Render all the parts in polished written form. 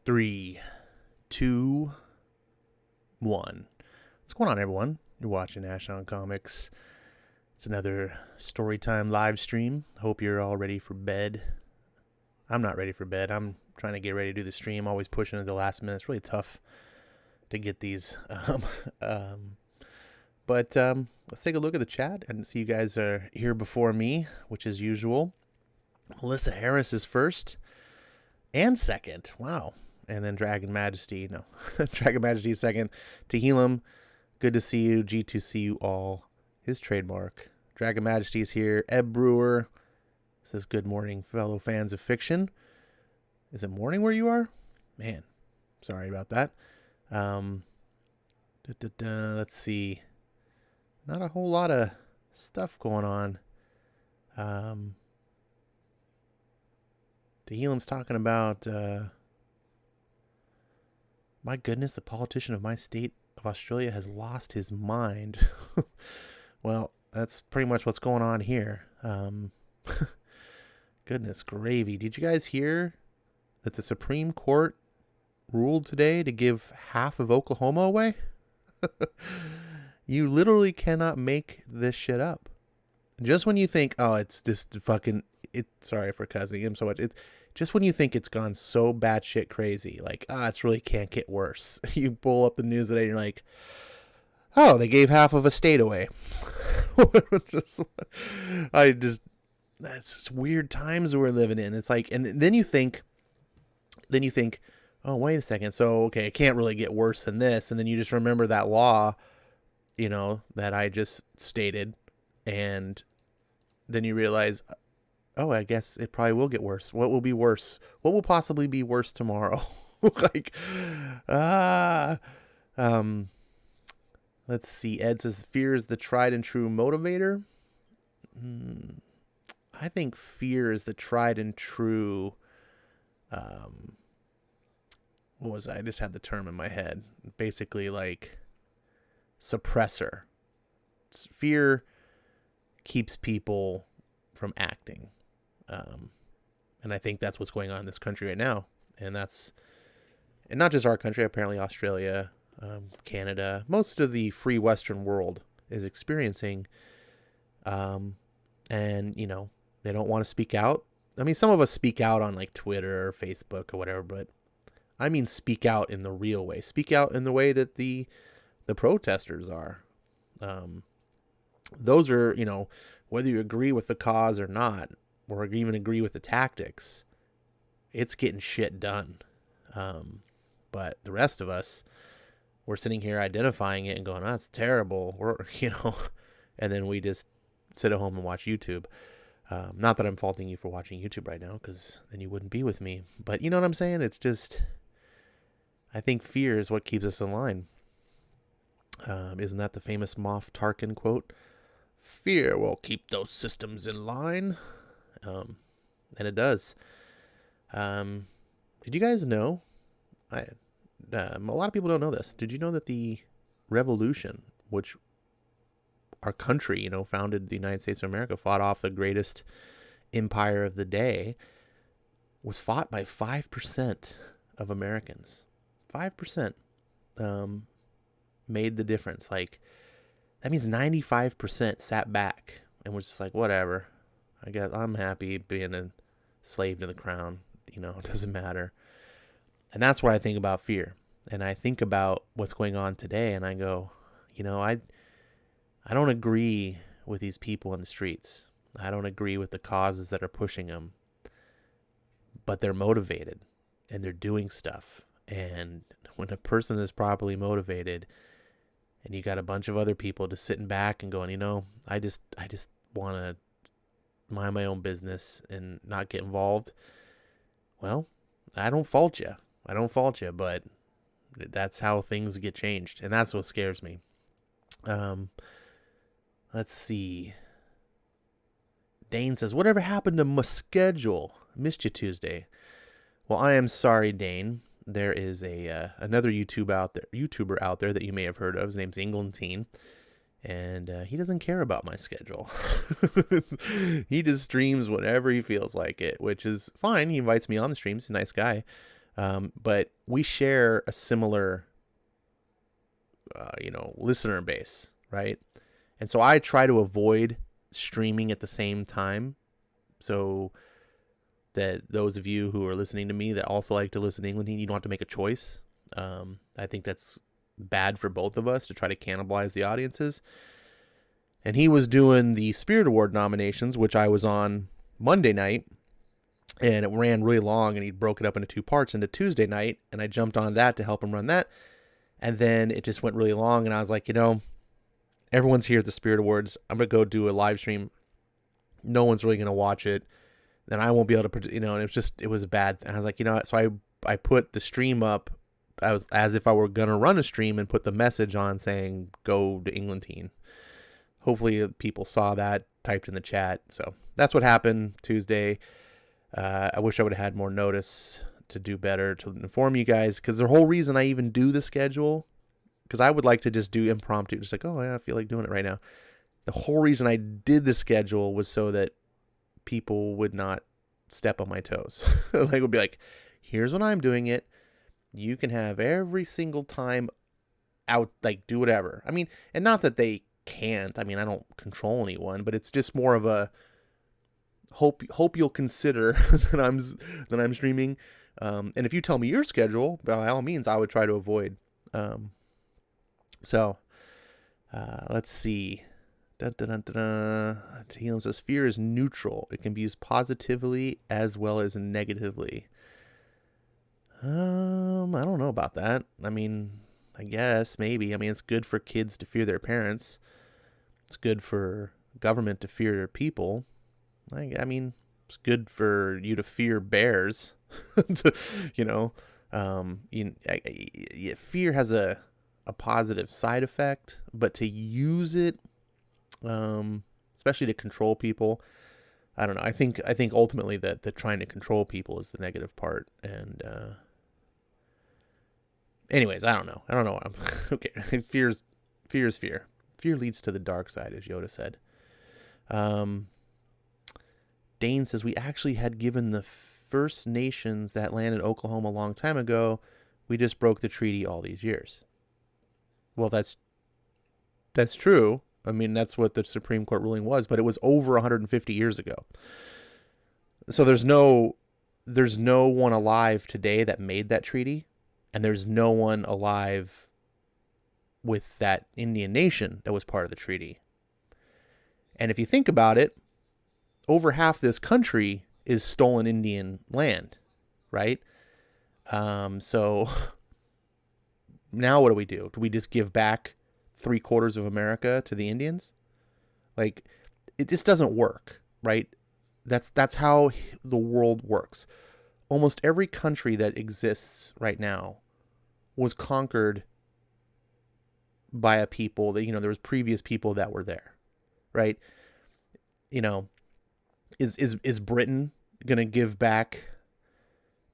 Three, two, one. What's going on, everyone? You're watching Ash on Comics. It's another Storytime live stream. Hope you're all ready for bed. I'm not ready for bed. I'm trying to get ready to do the stream. Always pushing at the last minute. It's really tough to get these. But let's take a look at the chat and see you guys are here before me, which is usual. Melissa Harris is first and second. Wow. And then Dragon Majesty. No. Dragon Majesty is second. Tehillim, good to see you. G2C you all. His trademark. Dragon Majesty is here. Eb Brewer says, good morning, fellow fans of fiction. Is it morning where you are? Man, sorry about that. Let's see. Not a whole lot of stuff going on. Tehillim's talking about, my goodness, the politician of my state of Australia has lost his mind. Well, that's pretty much what's going on here. Goodness gravy. Did you guys hear that the Supreme Court ruled today to give half of Oklahoma away? You literally cannot make this shit up. Just when you think, oh, it's just fucking, sorry for cussing him so much. It's just when you think it's gone so batshit crazy, like, it's really can't get worse. You pull up the news today and you're like, oh, they gave half of a state away. That's just weird times we're living in. It's like, and then you think, oh, wait a second. So, okay, it can't really get worse than this. And then you just remember that law, that I just stated. And then you realize, oh, I guess it probably will get worse. What will be worse? What will possibly be worse tomorrow? Let's see. Ed says fear is the tried and true motivator. I think fear is the tried and true. What was I just had the term in my head. Basically, like suppressor. Fear keeps people from acting. And I think that's what's going on in this country right now. And not just our country, apparently Australia, Canada, most of the free Western world is experiencing. And, they don't want to speak out. I mean, some of us speak out on like Twitter or Facebook or whatever, but I mean, speak out in the real way. Speak out in the way that the protesters are. Those are, whether you agree with the cause or not, or even agree with the tactics, it's getting shit done. But the rest of us, we're sitting here identifying it and going, that's terrible. And then we just sit at home and watch YouTube. Not that I'm faulting you for watching YouTube right now, because then you wouldn't be with me. But you know what I'm saying? It's just, I think fear is what keeps us in line. Isn't that the famous Moff Tarkin quote? Fear will keep those systems in line. And it does. Did you guys know? A lot of people don't know this. Did you know that the revolution, which our country, founded the United States of America, fought off the greatest empire of the day, was fought by 5% of Americans. 5% made the difference. Like, that means 95% sat back and was just like, whatever. I guess I'm happy being a slave to the crown. It doesn't matter. And that's what I think about fear. And I think about what's going on today, and I go, I don't agree with these people in the streets. I don't agree with the causes that are pushing them. But they're motivated, and they're doing stuff. And when a person is properly motivated, and you got a bunch of other people just sitting back and going, I just want to mind my own business and not get involved. Well, I don't fault you. But that's how things get changed. And that's what scares me. Let's see. Dane says, whatever happened to my schedule? Missed you Tuesday. Well, I am sorry, Dane. There is another YouTuber out there that you may have heard of. His name's Englandine. And he doesn't care about my schedule. He just streams whenever he feels like it, which is fine. He invites me on the streams. He's a nice guy. But we share a similar, listener base, right? And so I try to avoid streaming at the same time, so that those of you who are listening to me that also like to listen to England, you don't have to make a choice. I think that's bad for both of us to try to cannibalize the audiences. And he was doing the Spirit Award nominations, which I was on Monday night. And it ran really long, and he broke it up into 2 parts into Tuesday night, and I jumped on that to help him run that. And then it just went really long, and I was like, everyone's here at the Spirit Awards. I'm going to go do a live stream. No one's really going to watch it. Then I won't be able to, and it was bad. And I was like, so I put the stream up as if I were going to run a stream and put the message on saying, go to Englandine. Hopefully people saw that, typed in the chat. So that's what happened Tuesday. I wish I would have had more notice to do better, to inform you guys, because the whole reason I even do the schedule, because I would like to just do impromptu, just like, oh, yeah, I feel like doing it right now. The whole reason I did the schedule was so that people would not step on my toes. Like, would be like, here's when I'm doing it. You can have every single time out, like, do whatever. I mean, and not that they can't. I mean, I don't control anyone, but it's just more of a hope you'll consider that I'm streaming. And if you tell me your schedule, by all means, I would try to avoid. So let's see. Helium says fear is neutral. It can be used positively as well as negatively. I don't know about that. I mean, I guess maybe. I mean, it's good for kids to fear their parents. It's good for government to fear their people. I mean, it's good for you to fear bears. Fear has a positive side effect, but to use it, especially to control people, I don't know. I think ultimately that the trying to control people is the negative part. And anyways, I don't know. Okay. Fear is fear. Fear leads to the dark side, as Yoda said. Dane says, we actually had given the First Nations that land in Oklahoma a long time ago. We just broke the treaty all these years. Well, that's true. I mean, that's what the Supreme Court ruling was, but it was over 150 years ago. So there's no one alive today that made that treaty, and there's no one alive with that Indian nation that was part of the treaty. And if you think about it, over half this country is stolen Indian land, right? So now what do? Do we just give back 3/4 of America to the Indians? Like, it just doesn't work, right? That's how the world works. Almost every country that exists right now was conquered by a people that, there was previous people that were there, right? Is Britain going to give back,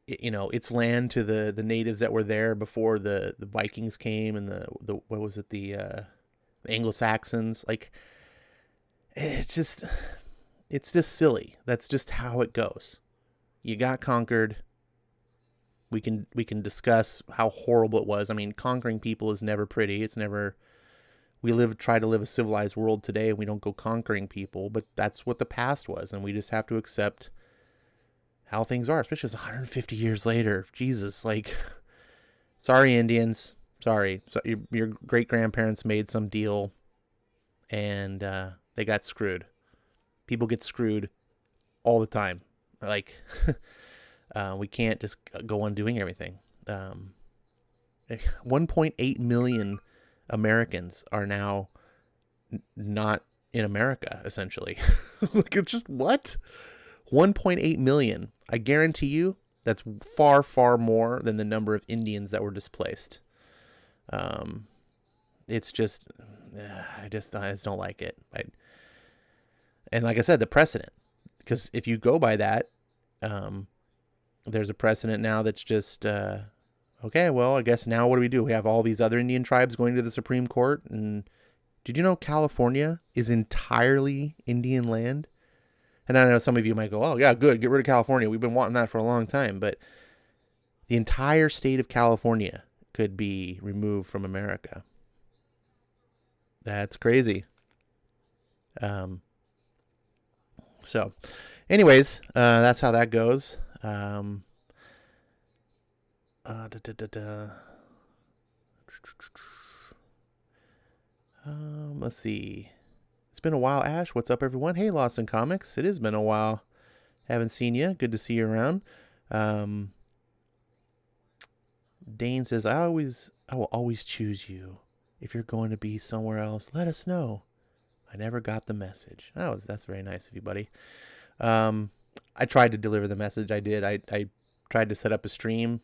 its land to the natives that were there before the Vikings came and the what was it, the Anglo-Saxons? Like, it's just silly. That's just how it goes. You got conquered. We can discuss how horrible it was. I mean, conquering people is never pretty. It's never. We try to live a civilized world today, and we don't go conquering people. But that's what the past was, and we just have to accept how things are. Especially as 150 years later. Jesus, like, sorry, Indians. Sorry, so your great grandparents made some deal, and they got screwed. People get screwed all the time. Like, we can't just go on doing everything. 1.8 million Americans are now not in America, essentially. Like, it's just, what? 1.8 million. I guarantee you that's far, far more than the number of Indians that were displaced. It's just, I just don't like it. And like I said, the precedent, because if you go by that, there's a precedent now that's just, okay, well, I guess now what do? We have all these other Indian tribes going to the Supreme Court. And did you know California is entirely Indian land? And I know some of you might go, oh, yeah, good, get rid of California. We've been wanting that for a long time. But the entire state of California could be removed from America. That's crazy. So, anyways, that's how that goes. Let's see. It's been a while, Ash. What's up, everyone? Hey, Lost in Comics. It has been a while. Haven't seen you. Good to see you around. Dane says, I will always choose you. If you're going to be somewhere else, let us know. I never got the message. Oh, that's very nice of you, buddy. I tried to deliver the message. I did. I tried to set up a stream,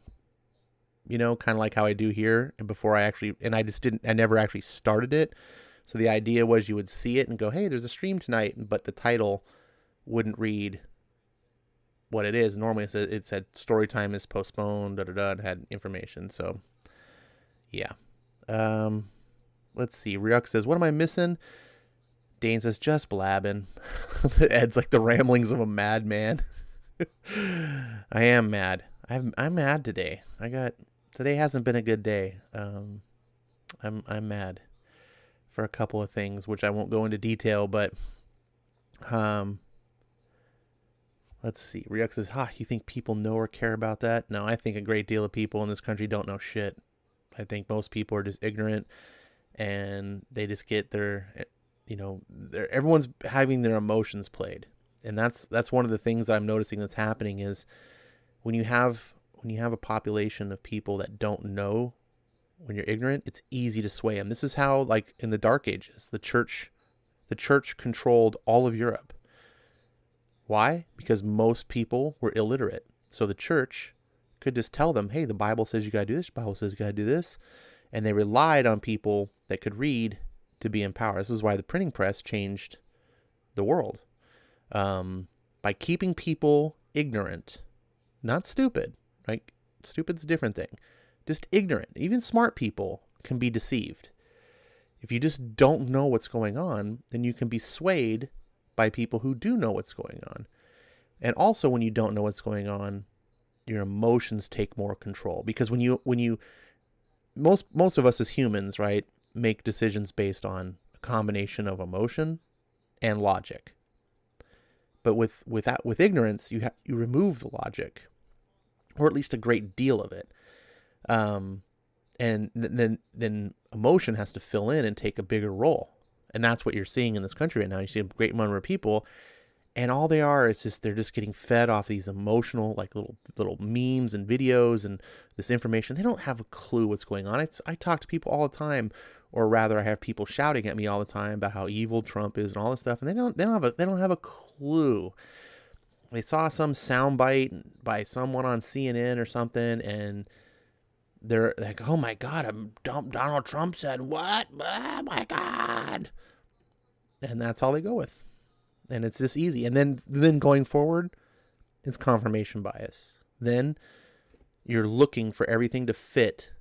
kind of like how I do here. And before I never actually started it. So the idea was you would see it and go, hey, there's a stream tonight. But the title wouldn't read what it is. Normally it said story time is postponed, and had information. So yeah. Let's see. Ryuk says, what am I missing? Dane says, just blabbing. Ed's like the ramblings of a madman. I am mad. I'm mad today. Today hasn't been a good day. I'm mad for a couple of things, which I won't go into detail, but let's see. Ryuk says, you think people know or care about that? No, I think a great deal of people in this country don't know shit. I think most people are just ignorant, and they just get everyone's having their emotions played. And that's one of the things that I'm noticing that's happening is when you have a population of people that don't know, when you're ignorant, it's easy to sway them. This is how, like, in the Dark Ages, the church controlled all of Europe. Why? Because most people were illiterate. So the church could just tell them, hey, the Bible says you got to do this, the Bible says you got to do this. And they relied on people that could read to be in power. This is why the printing press changed the world. By keeping people ignorant, not stupid. Like, stupid's a different thing. Just ignorant. Even smart people can be deceived. If you just don't know what's going on, then you can be swayed by people who do know what's going on. And also, when you don't know what's going on, your emotions take more control. Because when you most of us as humans, right, make decisions based on a combination of emotion and logic. But with ignorance, you remove the logic, or at least a great deal of it. And then emotion has to fill in and take a bigger role. And that's what you're seeing in this country right now. You see a great number of people, and all they are is just, they're just getting fed off these emotional, like little memes and videos and this information. They don't have a clue what's going on. I talk to people all the time, or rather I have people shouting at me all the time about how evil Trump is and all this stuff. And they don't have a clue. They saw some soundbite by someone on CNN or something, and they're like, oh my God, Donald Trump said what? Oh my God. And that's all they go with. And it's just easy. And then going forward, it's confirmation bias. Then you're looking for everything to fit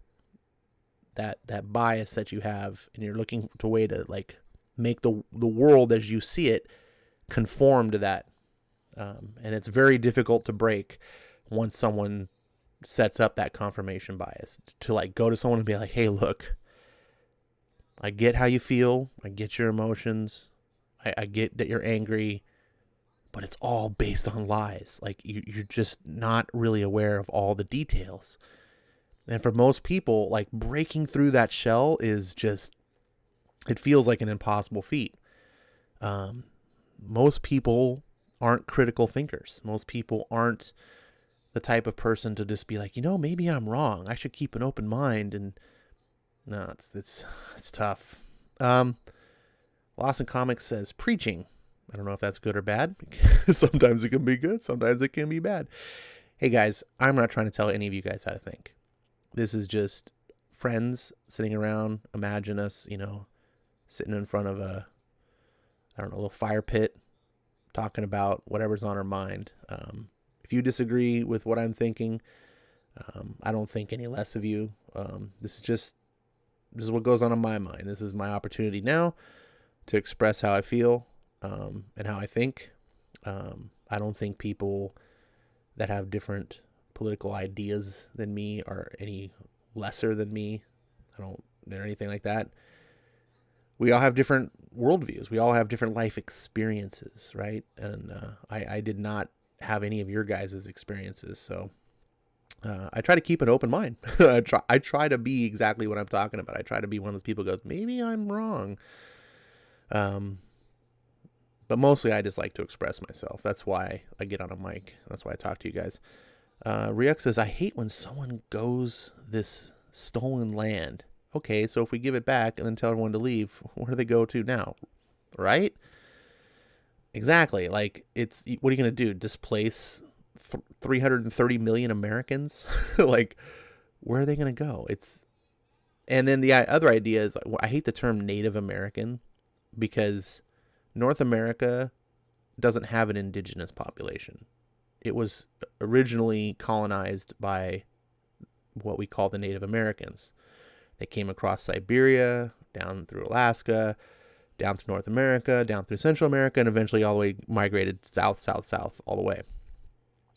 that bias that you have, and you're looking to a way to like make the world as you see it conform to that. And it's very difficult to break once someone sets up that confirmation bias, to like go to someone and be like, hey, look, I get how you feel. I get your emotions. I get that you're angry, but it's all based on lies. Like you're just not really aware of all the details. And for most people, like breaking through that shell is just, it feels like an impossible feat. Most people aren't critical thinkers. Most people aren't the type of person to just be like, maybe I'm wrong. I should keep an open mind. And no, it's tough. Lawson Comics says preaching. I don't know if that's good or bad. Sometimes it can be good. Sometimes it can be bad. Hey guys, I'm not trying to tell any of you guys how to think. This is just friends sitting around. Imagine us, sitting in front of a little fire pit, talking about whatever's on our mind. If you disagree with what I'm thinking, I don't think any less of you. This is what goes on in my mind. This is my opportunity now to express how I feel, and how I think. I don't think people that have different political ideas than me are any lesser than me. Or anything like that. We all have different worldviews. We all have different life experiences, right? And I did not have any of your guys' experiences, so I try to keep an open mind. I try to be exactly what I'm talking about. I try to be one of those people who goes, maybe I'm wrong. But mostly I just like to express myself. That's why I get on a mic. That's why I talk to you guys. Ryuk says, I hate when someone goes this stolen land. Okay, so if we give it back and then tell everyone to leave, where do they go to now? Right? Exactly. Like, what are you going to do? Displace 330 million Americans? Like, where are they going to go? And then the other idea is, I hate the term Native American, because North America doesn't have an indigenous population. It was originally colonized by what we call the Native Americans. They came across Siberia, down through Alaska, down through North America, down through Central America, and eventually all the way migrated south, all the way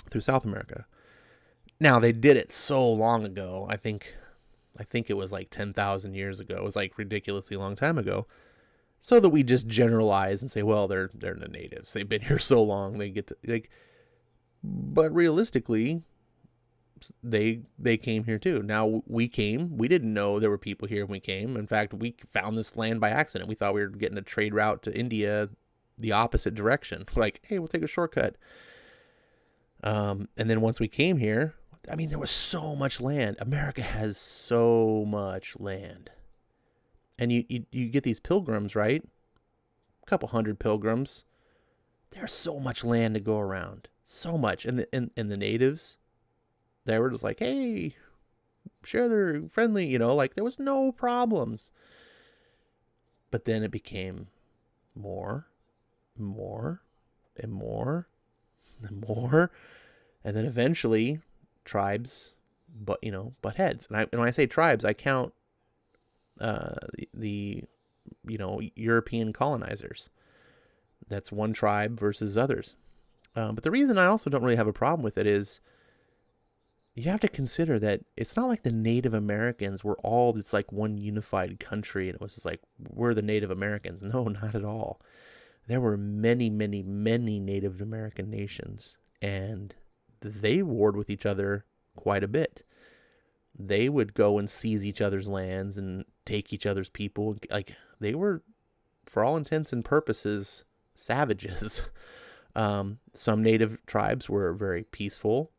through South America. Now, they did it so long ago. I think it was like 10,000 years ago. It was like ridiculously long time ago. So that we just generalize and say, well, they're the natives. They've been here so long, they get to, like, but realistically, they came here too. Now, we didn't know there were people here when we came. In fact, we found this land by accident. We thought we were getting a trade route to India the opposite direction. Like, hey, we'll take a shortcut. And then once we came here, I mean, there was so much land. America has so much land. And you get these pilgrims, right? A couple hundred pilgrims. There's so much land to go around. So much. And the natives, they were just like, hey, sure, they're friendly, like there was no problems. But then it became more, and more, and more, and more. And then eventually tribes, butt heads. And when I say tribes, I count the European colonizers. That's one tribe versus others. But the reason I also don't really have a problem with it is you have to consider that it's not like the Native Americans were all just like one unified country and it was just like, we're the Native Americans. No, not at all. There were many, many, many Native American nations, and they warred with each other quite a bit. They would go and seize each other's lands and take each other's people. Like, they were, for all intents and purposes, savages. Some native tribes were very peaceful.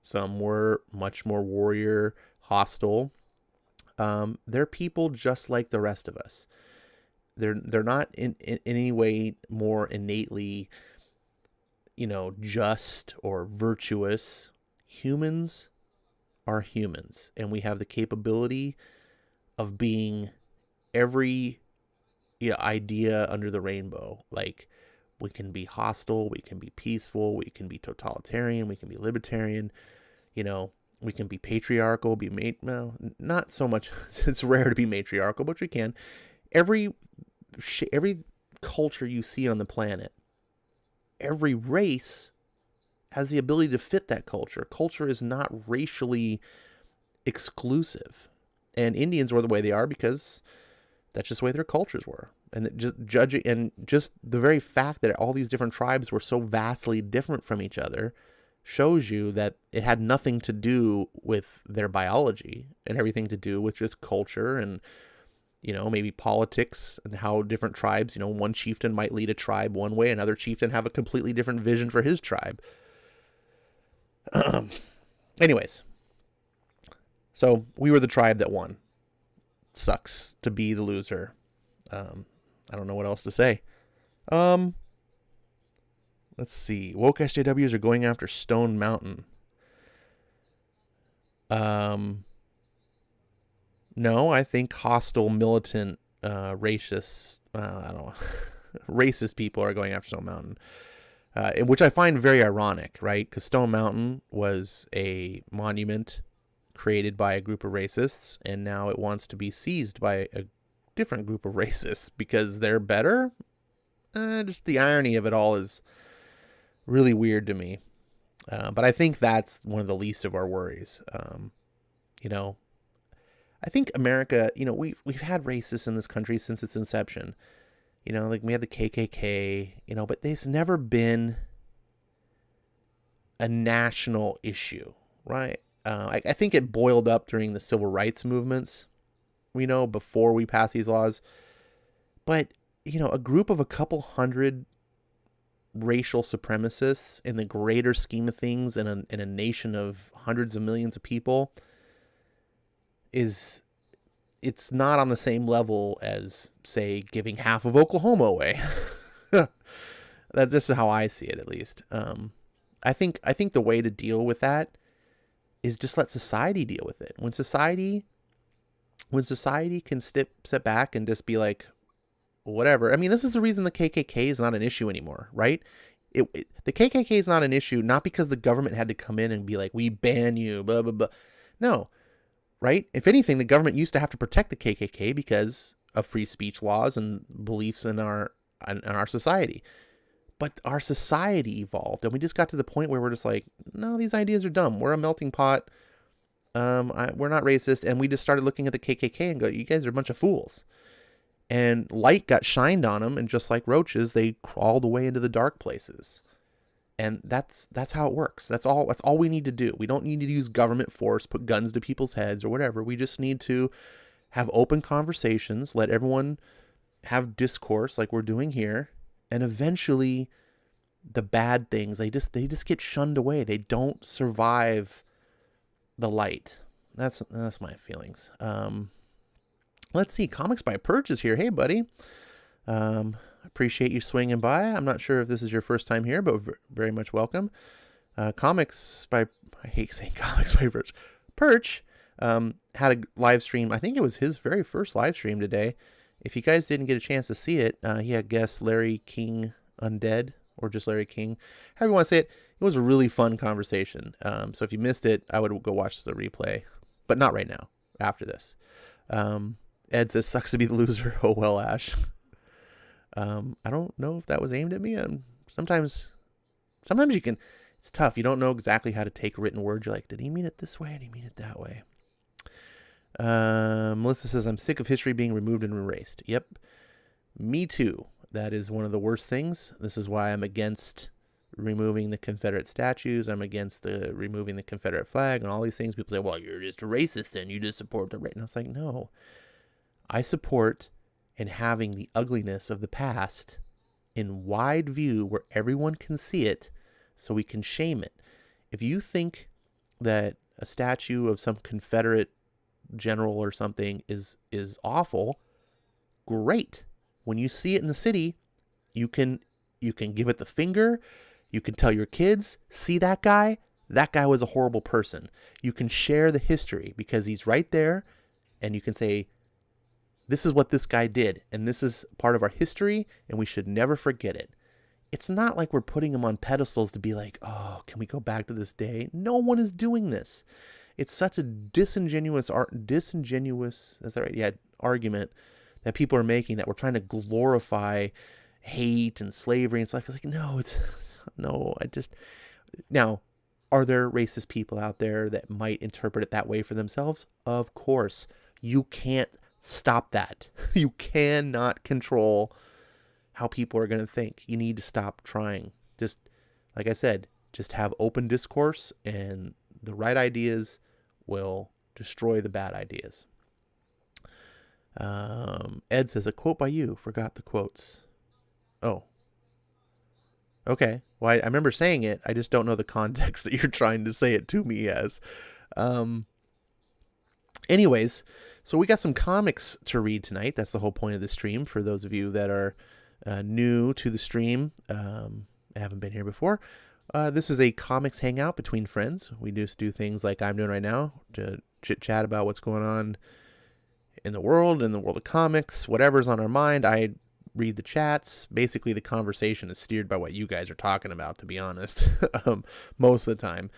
Some were much more warrior, hostile. They're people just like the rest of us. They're not in any way more innately, just or virtuous. Humans are humans, and we have the capability of being every idea under the rainbow. Like, we can be hostile, we can be peaceful, we can be totalitarian, we can be libertarian, we can be patriarchal, well, not so much. It's rare to be matriarchal, but we can. Every culture you see on the planet, every race has the ability to fit that culture. Culture is not racially exclusive. And Indians were the way they are because that's just the way their cultures were. And just the very fact that all these different tribes were so vastly different from each other shows you that it had nothing to do with their biology and everything to do with just culture and, maybe politics and how different tribes, one chieftain might lead a tribe one way, another chieftain have a completely different vision for his tribe. Anyways, so we were the tribe that won. Sucks to be the loser. I don't know what else to say. Let's see. Woke SJWs are going after Stone Mountain. No, I think hostile, militant, racist, I don't know, racist people are going after Stone Mountain. Which I find very ironic, right? Because Stone Mountain was a monument created by a group of racists, and now it wants to be seized by a different group of racists because they're better. Just the irony of it all is really weird to me. But I think that's one of the least of our worries. I think America, we've had racists in this country since its inception. Like we had the KKK, but there's never been a national issue, right? I think it boiled up during the civil rights movements, before we passed these laws. But, a group of a couple hundred racial supremacists in the greater scheme of things in a nation of hundreds of millions of people it's not on the same level as, say, giving half of Oklahoma away. That's just how I see it, at least. I think the way to deal with that is just let society deal with it. When society can step back and just be like, whatever. I mean, this is the reason the KKK is not an issue anymore, right? The KKK is not an issue, not because the government had to come in and be like, we ban you, blah, blah, blah. No. Right? If anything, the government used to have to protect the KKK because of free speech laws and beliefs in our society. But our society evolved, and we just got to the point where we're just like, no, these ideas are dumb. We're a melting pot. We're not racist. And we just started looking at the KKK and go, you guys are a bunch of fools. And light got shined on them, and just like roaches, they crawled away into the dark places. And that's how it works. That's all we need to do. We don't need to use government force, put guns to people's heads or whatever. We just need to have open conversations, let everyone have discourse like we're doing here, and eventually the bad things, they just get shunned away. They don't survive the light. That's my feelings. Let's see. Comics by Perch is here. Hey, buddy. Appreciate you swinging by. I'm not sure if this is your first time here, but very much welcome. Comics by, I hate saying Comics by Perch. Perch had a live stream. I think it was his very first live stream today. If you guys didn't get a chance to see it, he had guest Larry King Undead, or just Larry King, however you want to say it. It was a really fun conversation. So if you missed it, I would go watch the replay, but not right now, after this. Ed says, sucks to be the loser. Oh, well, Ash. I don't know if that was aimed at me. Sometimes you can, it's tough. You don't know exactly how to take written words. You're like, did he mean it this way? Did he mean it that way? Melissa says, I'm sick of history being removed and erased. Yep. Me too. That is one of the worst things. This is why I'm against removing the Confederate statues. I'm against removing the Confederate flag and all these things. People say, well, you're just a racist and you just support the right. And I was like, no, I support and having the ugliness of the past in wide view where everyone can see it so we can shame it. If you think that a statue of some Confederate general or something is awful, great. When you see it in the city, you can give it the finger. You can tell your kids, see that guy? that guy was a horrible person. You can share the history because he's right there, and you can say, this is what this guy did, and this is part of our history, and we should never forget it. It's not like we're putting him on pedestals to be like, oh, can we go back to this day? No one is doing this. It's such a disingenuous, is that right? Yeah, argument that people are making, that we're trying to glorify hate and slavery and stuff. It's like, no, now, are there racist people out there that might interpret it that way for themselves? Of course. You can't stop that. You cannot control how people are going to think. You need to stop trying. Just, like I said, just have open discourse, and the right ideas will destroy the bad ideas. Ed says, a quote by you. Forgot the quotes. Oh. Okay. Well, I remember saying it. I just don't know the context that you're trying to say it to me as. Anyways, so we got some comics to read tonight. That's the whole point of the stream. For those of you that are new to the stream, and haven't been here before, this is a comics hangout between friends. We just do things like I'm doing right now to chit chat about what's going on in the world of comics, whatever's on our mind. I read the chats. Basically, the conversation is steered by what you guys are talking about, to be honest. Most of the time,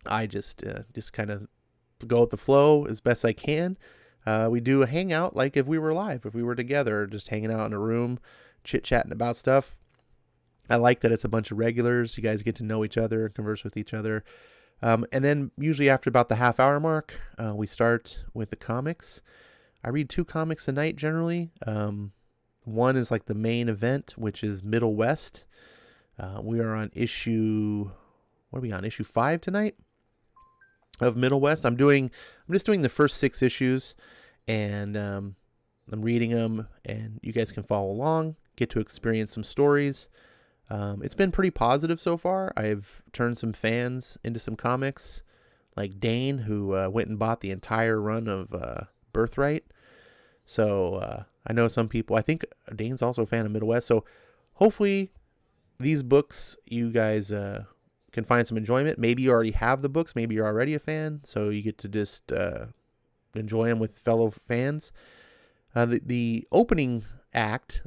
I just kind of go with the flow as best I can. We do a hangout like if we were live, if we were together, just hanging out in a room, chit-chatting about stuff. I like that it's a bunch of regulars. You guys get to know each other, converse with each other. And then usually after about the half-hour mark, we start with the comics. I read 2 comics a night generally. One is like the main event, which is Middlewest. We are on issue 5 tonight of Middlewest. I'm just doing the first 6 issues, and I'm reading them, and you guys can follow along, get to experience some stories. It's been pretty positive so far. I've turned some fans into some comics, like Dane, who went and bought the entire run of Birthright. So I know some people, I think Dane's also a fan of Middlewest. So hopefully these books, you guys can find some enjoyment. Maybe you already have the books. Maybe you're already a fan. So you get to just enjoy them with fellow fans. The opening act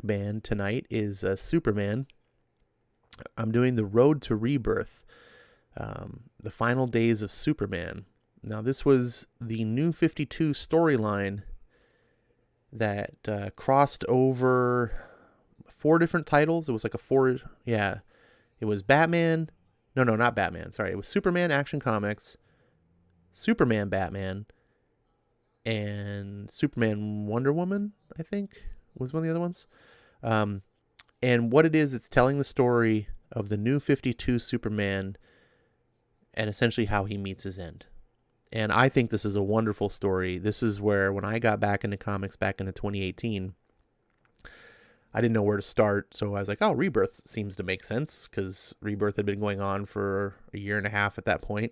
band tonight is Superman. I'm doing the Road to Rebirth, the final days of Superman. Now, this was the New 52 storyline that crossed over 4 different titles. It was like it was Batman. No, not Batman. Sorry. It was Superman Action Comics, Superman Batman, and Superman Wonder Woman, I think, was one of the other ones. And what it is, it's telling the story of the New 52 Superman and essentially how he meets his end. And I think this is a wonderful story. This is where, when I got back into comics back into 2018, I didn't know where to start. So I was like, oh, Rebirth seems to make sense, because Rebirth had been going on for a year and a half at that point.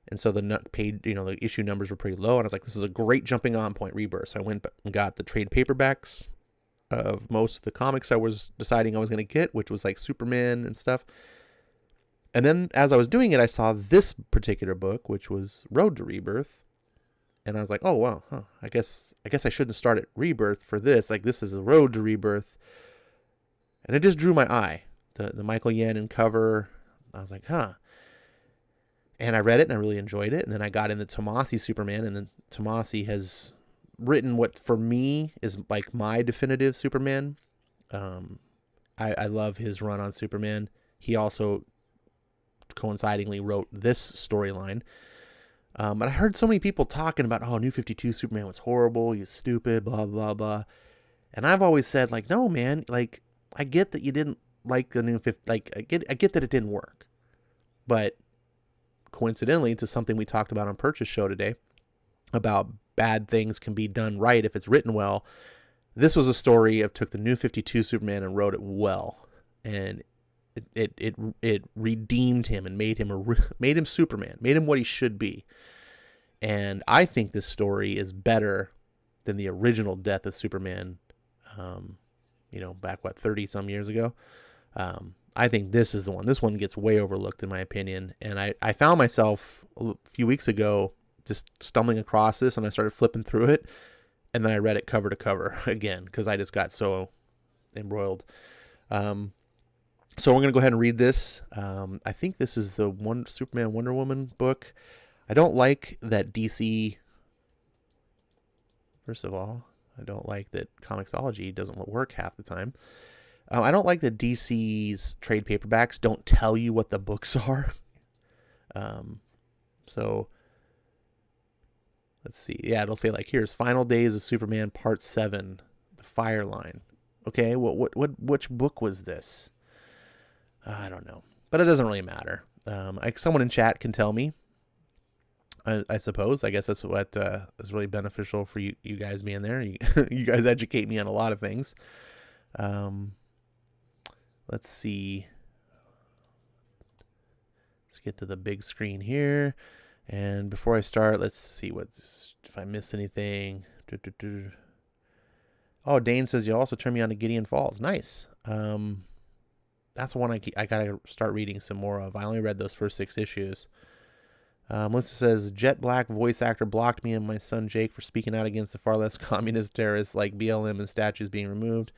And so the issue numbers were pretty low. And I was like, this is a great jumping on point, Rebirth. So I went and got the trade paperbacks of most of the comics I was deciding I was going to get, which was like Superman and stuff. And then as I was doing it, I saw this particular book, which was Road to Rebirth. And I was like, oh, wow, I guess I shouldn't start at Rebirth for this. Like, this is a Road to Rebirth. And it just drew my eye. The Michael Yannon cover. I was like, And I read it, and I really enjoyed it. And then I got into Tomasi Superman, and then Tomasi has written what for me is like my definitive Superman. I love his run on Superman. He also coincidingly wrote this storyline. But I heard so many people talking about, New 52 Superman was horrible, he was stupid, blah, blah, blah. And I've always said, like, no, man, like, I get that you didn't like the New 50, like, I get that it didn't work. But coincidentally, to something we talked about on Purchase Show today, about bad things can be done right if it's written well. This was a story of took the New 52 Superman and wrote it well. And it redeemed him and made him Superman, made him what he should be. And I think this story is better than the original death of Superman, back 30 some years ago. I think this is the one. This one gets way overlooked in my opinion. And I found myself a few weeks ago just stumbling across this, and I started flipping through it. And then I read it cover to cover again because I just got so embroiled. So we're going to go ahead and read this. I think this is the Superman Wonder Woman book. I don't like that DC... First of all, I don't like that Comixology doesn't work half the time. I don't like that DC's trade paperbacks don't tell you what the books are. So let's see. Yeah, it'll say like, here's Final Days of Superman Part 7, The Fire Line. Okay, which book was this? I don't know, but it doesn't really matter. Someone in chat can tell me. I suppose. I guess that's what is really beneficial for you guys being there. You guys educate me on a lot of things. Let's see. Let's get to the big screen here. And before I start, let's see if I missed anything. Oh, Dane says you also turn me on to Gideon Falls. Nice. That's one I gotta start reading some more of. I only read those first 6 issues. Melissa says, Jet Black voice actor blocked me and my son Jake for speaking out against the far left communist terrorists like BLM and statues being removed.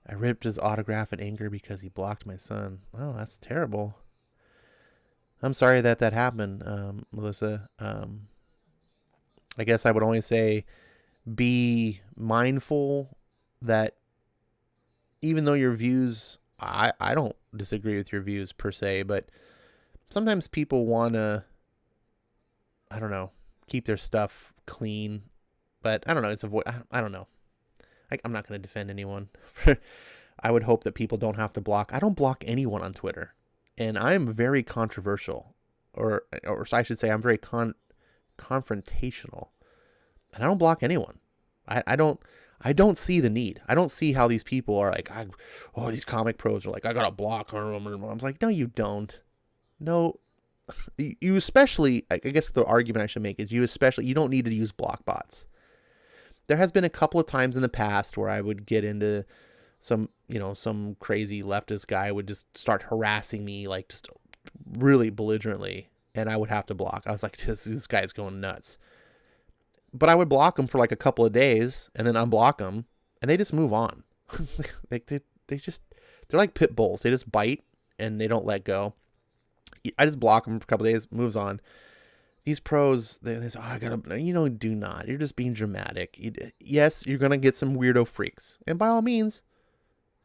I ripped his autograph in anger because he blocked my son. Oh, that's terrible. I'm sorry that happened, Melissa. I guess I would only say be mindful that even though your views, I don't disagree with your views per se, but sometimes people want to, I don't know, keep their stuff clean. But I don't know. I don't know. I'm not going to defend anyone. I would hope that people don't have to block. I don't block anyone on Twitter. And I'm very controversial. Or I should say I'm very confrontational. And I don't block anyone. I don't see the need. I don't see how these people are like, these comic pros are like, I got to block her. I'm like, no, you don't. No. You especially, I guess the argument I should make is you don't need to use block bots. There has been a couple of times in the past where I would get into some crazy leftist guy would just start harassing me, like just really belligerently, and I would have to block. I was like, this guy's going nuts. But I would block them for like a couple of days and then unblock them, and they just move on. Like they're like pit bulls. They just bite and they don't let go. I just block them for a couple of days, moves on. These pros, they say, do not. You're just being dramatic. Yes, you're going to get some weirdo freaks. And by all means,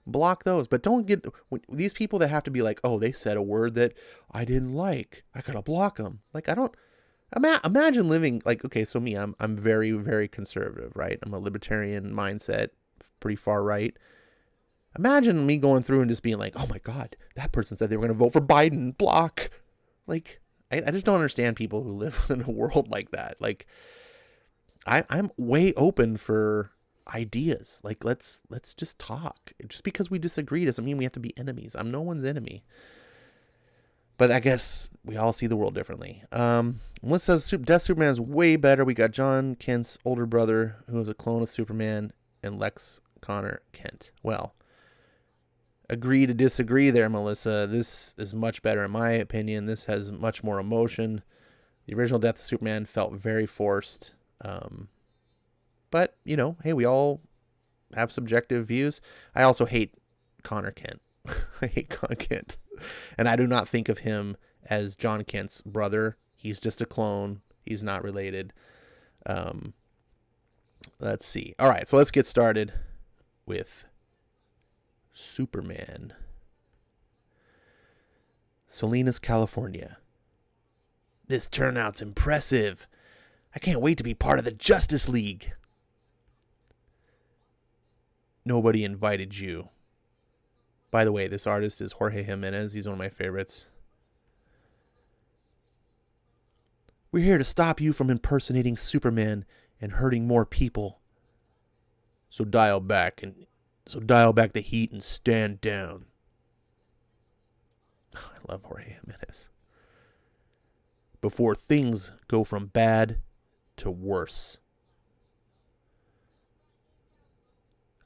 block those. But don't get these people that have to be like, they said a word that I didn't like. I got to block them. Like, I don't imagine living like, okay, so me, I'm very, very conservative, right? I'm a libertarian mindset, pretty far right. Imagine me going through and just being like, oh my God, that person said they were going to vote for Biden, block. Like, I just don't understand people who live in a world like that. Like, I'm way open for ideas. Like, let's just talk. Just because we disagree doesn't mean we have to be enemies. I'm no one's enemy. But I guess we all see the world differently. Melissa says Death Superman is way better. We got John Kent's older brother, who is a clone of Superman, and Lex Connor Kent. Well, agree to disagree there, Melissa. This is much better in my opinion. This has much more emotion. The original Death of Superman felt very forced. But, hey, we all have subjective views. I also hate Connor Kent. I hate Connor Kent. And I do not think of him as John Kent's brother. He's just a clone. He's not related. Let's see. All right, so let's get started with Superman. Salinas, California. This turnout's impressive. I can't wait to be part of the Justice League. Nobody invited you. By the way, this artist is Jorge Jimenez. He's one of my favorites. We're here to stop you from impersonating Superman and hurting more people. So dial back the heat and stand down. I love Jorge Jimenez. Before things go from bad to worse.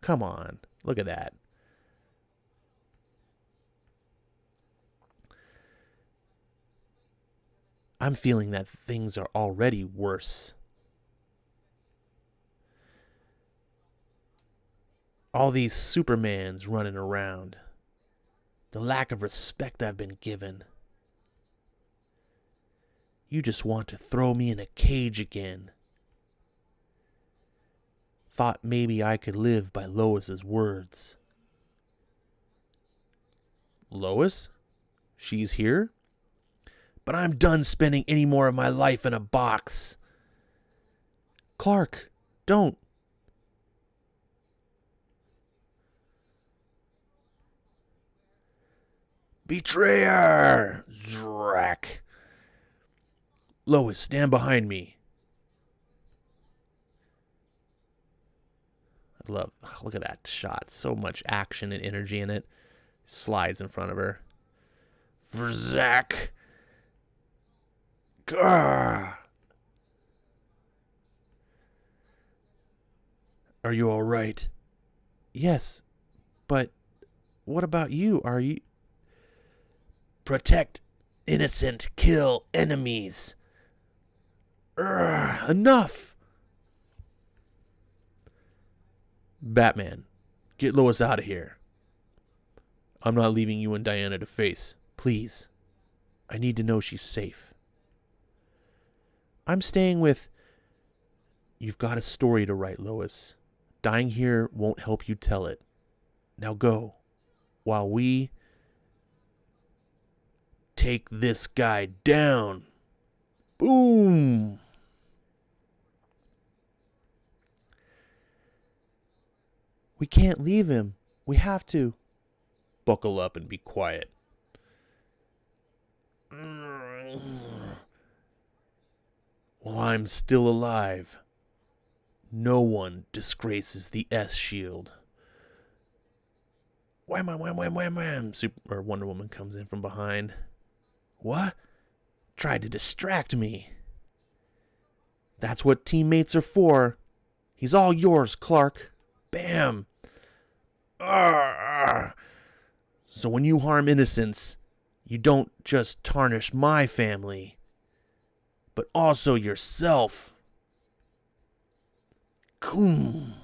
Come on, look at that. I'm feeling that things are already worse. All these Supermans running around. The lack of respect I've been given. You just want to throw me in a cage again. Thought maybe I could live by Lois's words. Lois? She's here? But I'm done spending any more of my life in a box. Clark, don't. Betrayer! Zrak. Lois, stand behind me. Look at that shot. So much action and energy in it. Slides in front of her. Zach. Grr. Are you all right? Yes, but what about you? Are you... Protect innocent, kill enemies. Enough! Batman, get Lois out of here. I'm not leaving you and Diana to face. Please. I need to know she's safe. I'm staying with... You've got a story to write, Lois. Dying here won't help you tell it. Now go, while we take this guy down. Boom! We can't leave him. We have to. Buckle up and be quiet. While I'm still alive, no one disgraces the S-Shield. Wham, wham, wham, wham, wham, wham. Wonder Woman comes in from behind. What? Tried to distract me. That's what teammates are for. He's all yours, Clark. Bam. So when you harm innocents, you don't just tarnish my family, but also yourself. Coom.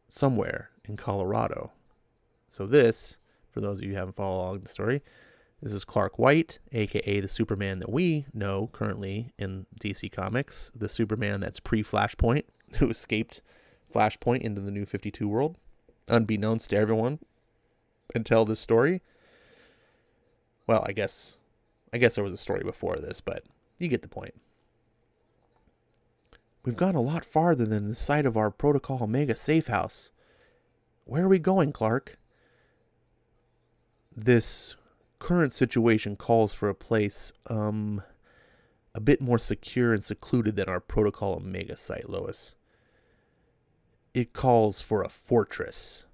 Somewhere in Colorado. So this, for those of you who haven't followed along the story, this is Clark White, a.k.a. the Superman that we know currently in DC Comics, the Superman that's pre-Flashpoint, who escaped Flashpoint into the New 52 world, unbeknownst to everyone until this story. Well, I guess there was a story before this, but you get the point. We've gone a lot farther than the site of our Protocol Omega safe house. Where are we going, Clark? This current situation calls for a place, a bit more secure and secluded than our Protocol Omega site, Lois. It calls for a fortress.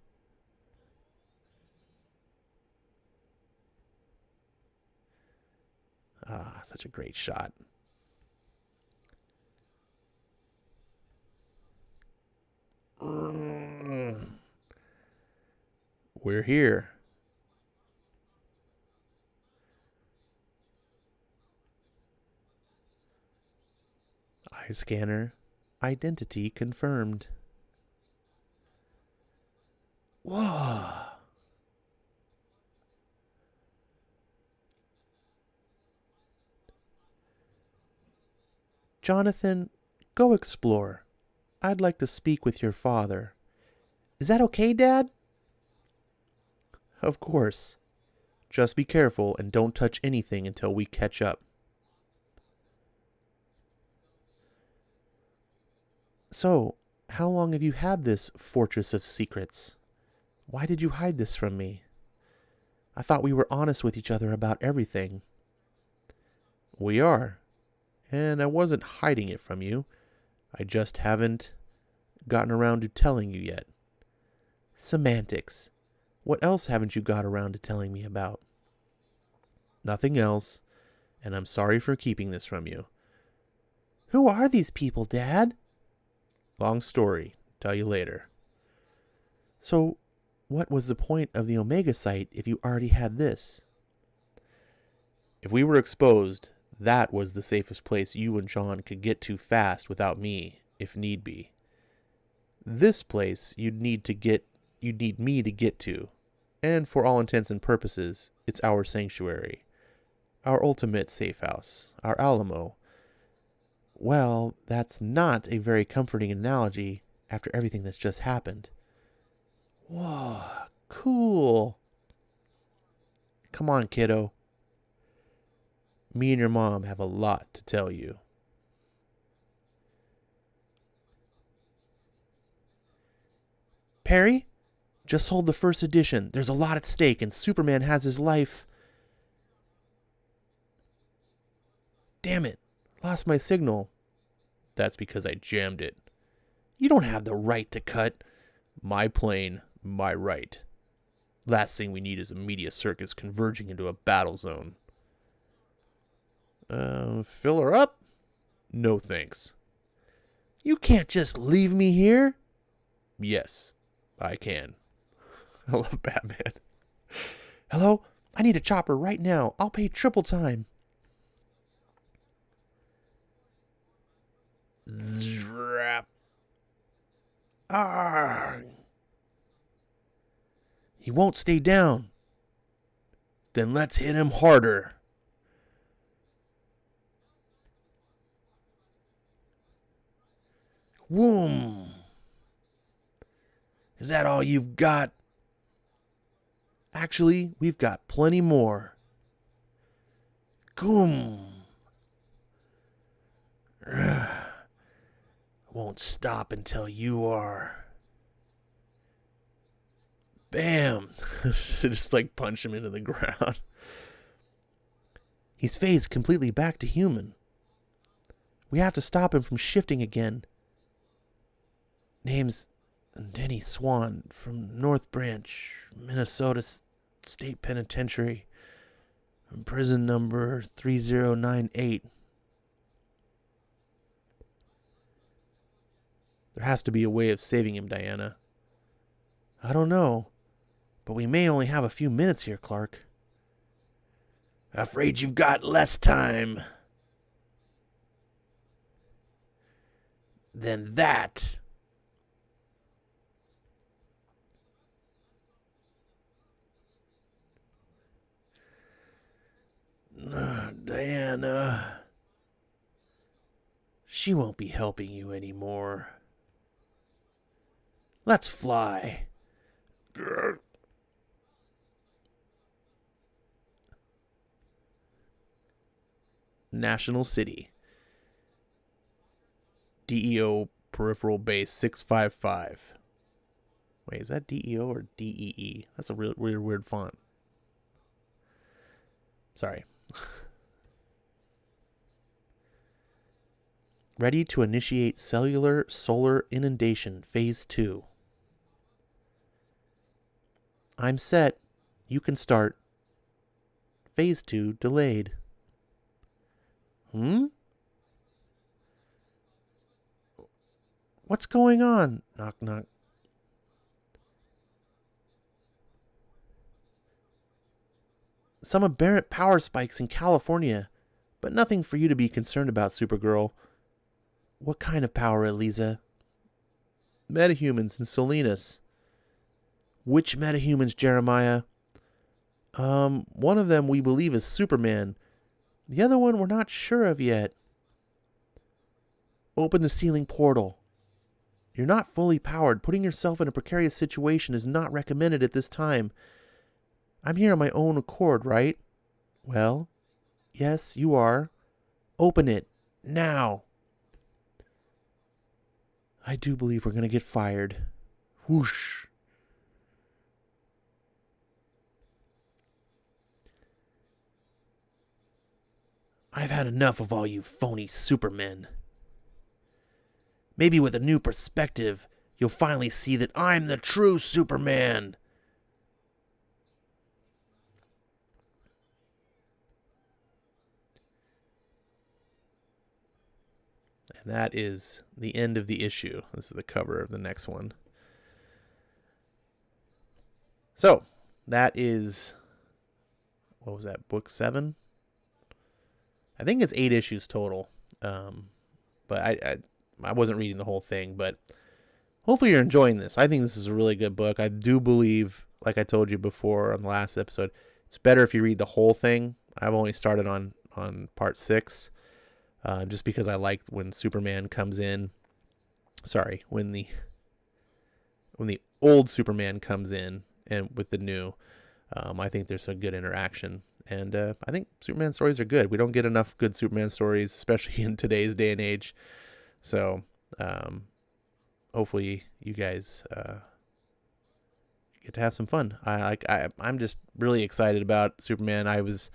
Ah, such a great shot. We're here. Eye scanner. Identity confirmed. Whoa. Jonathan, go explore. I'd like to speak with your father. Is that okay, Dad? Of course. Just be careful and don't touch anything until we catch up. So, how long have you had this fortress of secrets? Why did you hide this from me? I thought we were honest with each other about everything. We are. And I wasn't hiding it from you. I just haven't gotten around to telling you yet. Semantics. What else haven't you got around to telling me about? Nothing else, and I'm sorry for keeping this from you. Who are these people, Dad? Long story. Tell you later. So, what was the point of the Omega site if you already had this? If we were exposed, that was the safest place you and John could get to fast without me, if need be. This place you'd need me to get to. And for all intents and purposes, it's our sanctuary. Our ultimate safe house. Our Alamo. Well, that's not a very comforting analogy after everything that's just happened. Whoa, cool. Come on, kiddo. Me and your mom have a lot to tell you. Perry, just hold the first edition. There's a lot at stake, and Superman has his life. Damn it, lost my signal. That's because I jammed it. You don't have the right to cut. My plane, my right. Last thing we need is a media circus converging into a battle zone. Fill her up? No thanks. You can't just leave me here. Yes, I can. I love Batman. Hello? I need a chopper right now. I'll pay triple time. Zrap. Arrgh. He won't stay down. Then let's hit him harder. Whoom. Is that all you've got? Actually, we've got plenty more. Goom. Won't stop until you are. Bam. Just like punch him into the ground. He's phased completely back to human. We have to stop him from shifting again. Name's Denny Swan from North Branch, Minnesota State Penitentiary. Prison number 3098. There has to be a way of saving him, Diana. I don't know, but we may only have a few minutes here, Clark. Afraid you've got less time than that. Diana. She won't be helping you anymore. Let's fly. Grr. National City. DEO Peripheral Base 655. Wait, is that DEO or DEE? That's a real weird font. Sorry. Ready to initiate cellular solar inundation phase 2. I'm set. You can start. Phase 2 delayed. What's going on? Knock, knock. Some aberrant power spikes in California, but nothing for you to be concerned about, Supergirl. What kind of power, Eliza? Metahumans in Salinas. Which metahumans, Jeremiah? One of them we believe is Superman. The other one we're not sure of yet. Open the ceiling portal. You're not fully powered. Putting yourself in a precarious situation is not recommended at this time. I'm here on my own accord, right? Well, yes, you are. Open it. Now. I do believe we're going to get fired. Whoosh. I've had enough of all you phony supermen. Maybe with a new perspective, you'll finally see that I'm the true Superman. And that is the end of the issue. This is the cover of the next one. So, that is, what was that, book 7? I think it's 8 issues total. But I wasn't reading the whole thing, but hopefully you're enjoying this. I think this is a really good book. I do believe, like I told you before on the last episode, it's better if you read the whole thing. I've only started on part 6, just because I like when Superman comes in. Sorry, when the old Superman comes in and with the new, I think there's a good interaction. And I think Superman stories are good. We don't get enough good Superman stories, especially in today's day and age. So hopefully you guys get to have some fun. I'm just really excited about Superman. I was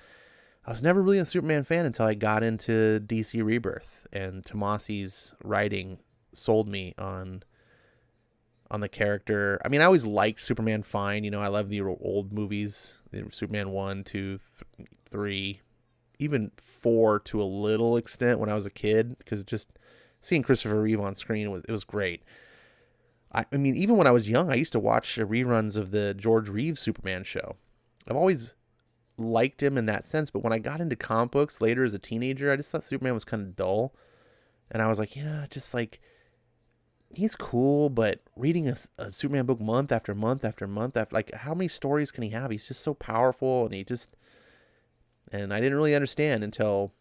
never really a Superman fan until I got into DC Rebirth, and Tomasi's writing sold me on the character. I mean, I always liked Superman fine. I love the old movies, the Superman 1, 2, 3, even 4 to a little extent when I was a kid, because just seeing Christopher Reeve on screen was great. I mean, even when I was young, I used to watch reruns of the George Reeves Superman show. I've always liked him in that sense, but when I got into comic books later as a teenager, I just thought Superman was kind of dull. And I was like, just like, he's cool, but reading a Superman book month after month after month after, like, how many stories can he have? He's just so powerful, and I didn't really understand until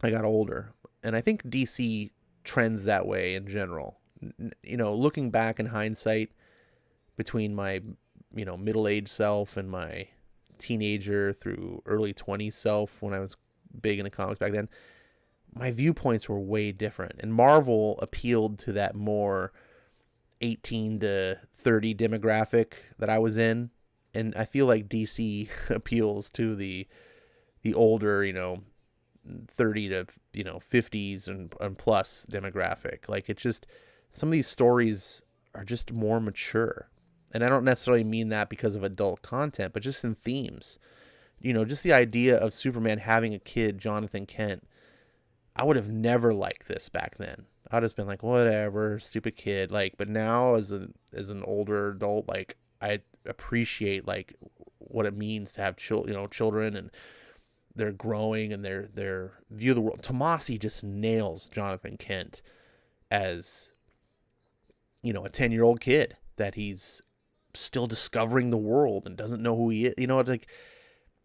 I got older. And I think DC trends that way in general. Looking back in hindsight, between my, middle-aged self and my teenager through early 20s self, when I was big into comics back then, my viewpoints were way different. And Marvel appealed to that more 18 to 30 demographic that I was in. And I feel like DC appeals to the older, 30 to, 50s and plus demographic. Like, it's just, some of these stories are just more mature. And I don't necessarily mean that because of adult content, but just in themes. Just the idea of Superman having a kid, Jonathan Kent, I would have never liked this back then. I'd just been like, whatever, stupid kid. Like, but now as an older adult, like, I appreciate like what it means to have children, and they're growing and their view of the world. Tomasi just nails Jonathan Kent as, a 10-year-old kid that he's still discovering the world and doesn't know who he is. It's like,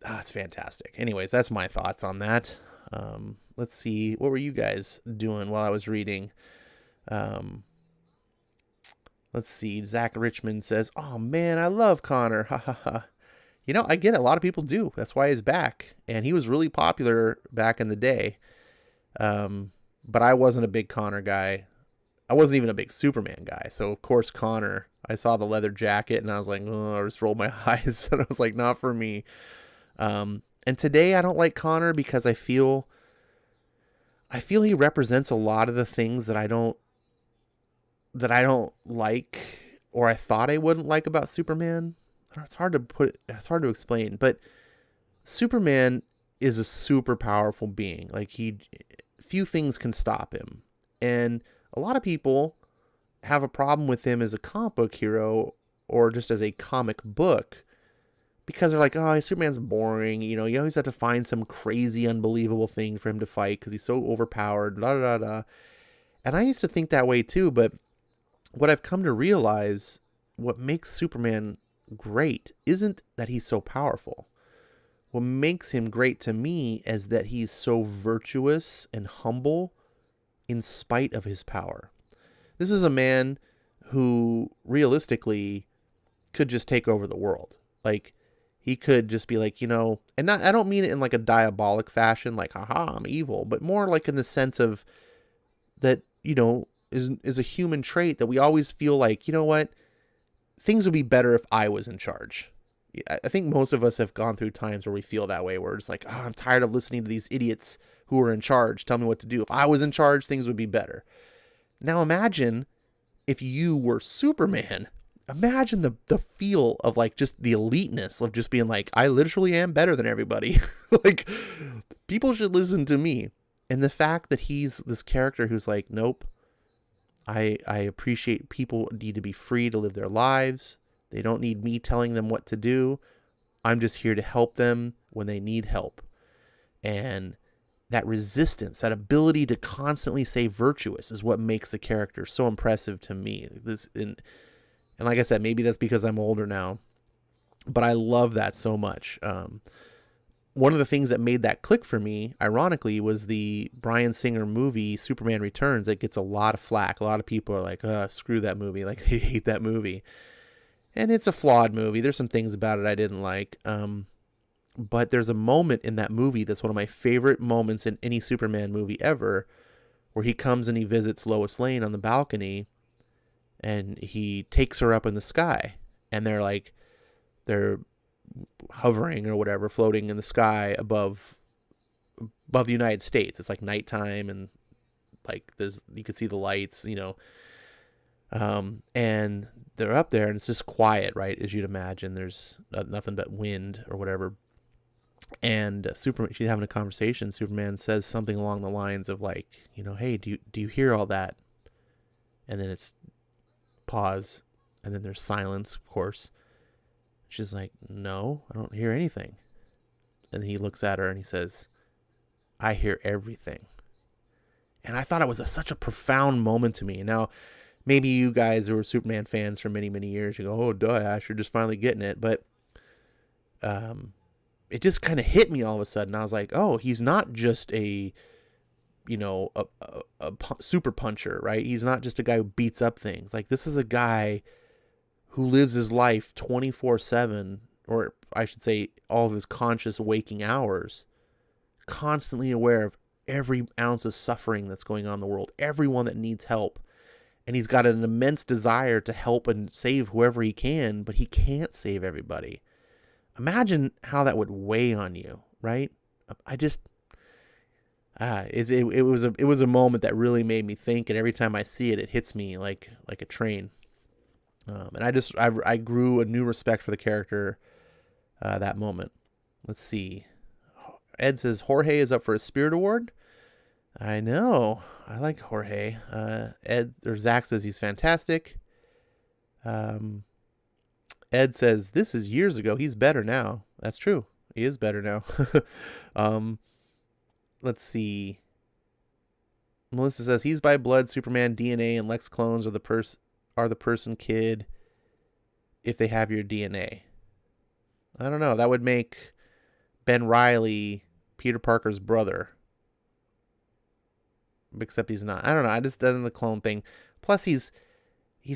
it's fantastic. Anyways, that's my thoughts on that. Let's see, what were you guys doing while I was reading? Let's see. Zach Richmond says, "Oh man, I love Connor." Ha ha ha. I get it. A lot of people do. That's why he's back, and he was really popular back in the day. But I wasn't a big Connor guy. I wasn't even a big Superman guy. So of course Connor, I saw the leather jacket and I was like, I just rolled my eyes, and I was like, not for me. And today I don't like Connor because I feel he represents a lot of the things that I don't like, or I thought I wouldn't like about Superman. It's hard to explain, but Superman is a super powerful being. Like, few things can stop him. And a lot of people have a problem with him as a comic book hero or just as a comic book, because they're like, oh, Superman's boring. You always have to find some crazy, unbelievable thing for him to fight because he's so overpowered, da da da. And I used to think that way too, but what I've come to realize, what makes Superman great isn't that he's so powerful. What makes him great to me is that he's so virtuous and humble in spite of his power. This is a man who realistically could just take over the world. Like, he could just be like, and I don't mean it in like a diabolic fashion, like, haha, I'm evil, but more like in the sense of that, is a human trait that we always feel like, what, things would be better if I was in charge. I think most of us have gone through times where we feel that way, where it's like, oh, I'm tired of listening to these idiots who are in charge. Tell me what to do. If I was in charge, things would be better. Now imagine if you were Superman. Imagine the feel of like just the eliteness of just being like, I literally am better than everybody. Like, people should listen to me. And the fact that he's this character who's like, nope, I appreciate people need to be free to live their lives. They don't need me telling them what to do. I'm just here to help them when they need help. And that resistance, that ability to constantly stay virtuous is what makes the character so impressive to me. And like I said, maybe that's because I'm older now, but I love that so much. One of the things that made that click for me, ironically, was the Bryan Singer movie, Superman Returns. That gets a lot of flack. A lot of people are like, screw that movie. Like, they hate that movie. And it's a flawed movie. There's some things about it I didn't like. But there's a moment in that movie that's one of my favorite moments in any Superman movie ever, where he comes and he visits Lois Lane on the balcony, and he takes her up in the sky. And they're hovering or whatever, floating in the sky above the United States. It's like nighttime, and like you could see the lights, and they're up there, and it's just quiet, right, as you'd imagine. There's nothing but wind or whatever. And Superman, she's having a conversation. Superman says something along the lines of like, hey, do you hear all that? And then it's pause, and then there's silence, of course. She's like, no, I don't hear anything. And he looks at her and he says, I hear everything. And I thought it was such a profound moment to me. Now, maybe you guys who were Superman fans for many, many years, you go, oh, duh, Ash, you're just finally getting it. But it just kind of hit me all of a sudden. I was like, oh, he's not just a super puncher, right? He's not just a guy who beats up things. Like, this is a guy who lives his life 24/7, or I should say all of his conscious waking hours, constantly aware of every ounce of suffering that's going on in the world, everyone that needs help. And he's got an immense desire to help and save whoever he can, but he can't save everybody. Imagine how that would weigh on you, right? It was a moment that really made me think, and every time I see it, it hits me like a train. And I grew a new respect for the character that moment. Let's see. Ed says Jorge is up for a Spirit Award. I know. I like Jorge. Zach says he's fantastic. Ed says this is years ago. He's better now. That's true. He is better now. Let's see. Melissa says he's by blood, Superman DNA, and Lex clones are the person kid if they have your DNA. I don't know. That would make Ben Reilly Peter Parker's brother. Except he's not. I don't know. I just done the clone thing. Plus he's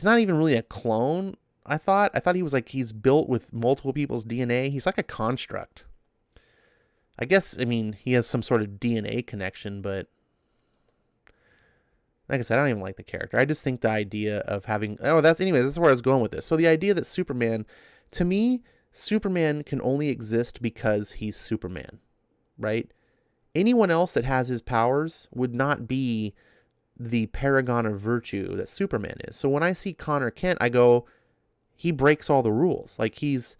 not even really a clone. I thought he was like, he's built with multiple people's DNA. He's like a construct. I guess, he has some sort of DNA connection, but like I said, I don't even like the character. I just think the idea of having... that's where I was going with this. So the idea that Superman... To me, Superman can only exist because he's Superman, right? Anyone else that has his powers would not be the paragon of virtue that Superman is. So when I see Connor Kent, I go, he breaks all the rules. Like, he's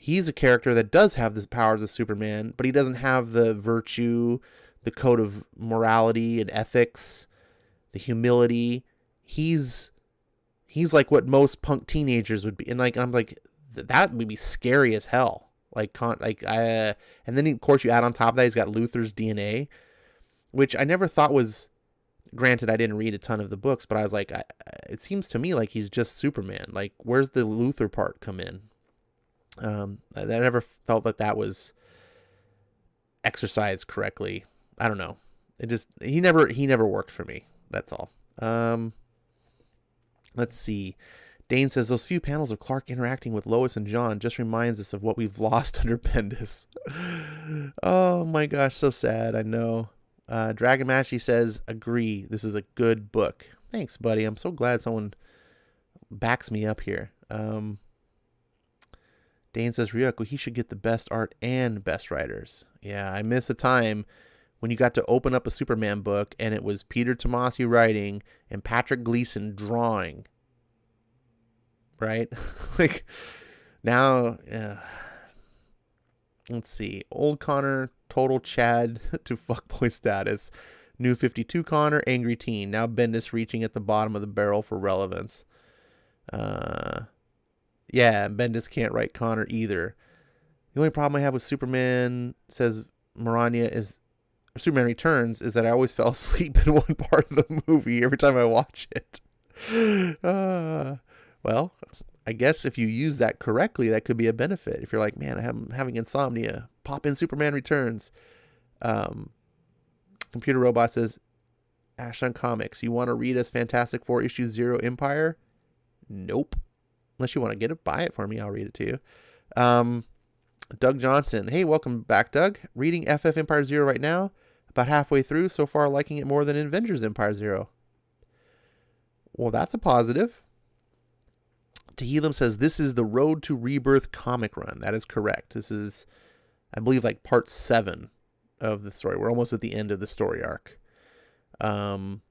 a character that does have the powers of Superman, but he doesn't have the virtue, the code of morality and ethics, the humility. He's like what most punk teenagers would be. And I'm like, that would be scary as hell. And then of course you add on top of that, he's got Luthor's DNA, which I never thought was, granted I didn't read a ton of the books, but I was like, it seems to me like he's just Superman. Like, where's the Luthor part come in? I never felt that was exercised correctly. I don't know. He never worked for me. That's all. Let's see. Dane says those few panels of Clark interacting with Lois and John just reminds us of what we've lost under Bendis. Oh my gosh, so sad. I know. Dragon Mashy says, agree. This is a good book. Thanks, buddy. I'm so glad someone backs me up here. Dane says, Ryuko, he should get the best art and best writers. Yeah, I miss a time when you got to open up a Superman book and it was Peter Tomasi writing and Patrick Gleason drawing. Right? Like, now, let's see. Old Connor, total Chad to fuckboy status. New 52 Connor, angry teen. Now Bendis reaching at the bottom of the barrel for relevance. Yeah, Bendis can't write Connor either. The only problem I have with Superman, says Marania, is Superman Returns is that I always fell asleep in one part of the movie every time I watch it. Well, I guess if you use that correctly, that could be a benefit. If you're like, man, I'm having insomnia, pop in Superman Returns. Computer Robot says, Ashton Comics, you want to read us Fantastic Four issue 0 Empire? Nope. Unless you want to get it, buy it for me. I'll read it to you. Doug Johnson. Hey, welcome back, Doug. Reading FF Empire 0 right now. About halfway through. So far, liking it more than Avengers Empire 0. Well, that's a positive. Tehillim says, this is the Road to Rebirth comic run. That is correct. This is, I believe, like part 7 of the story. We're almost at the end of the story arc. Dragon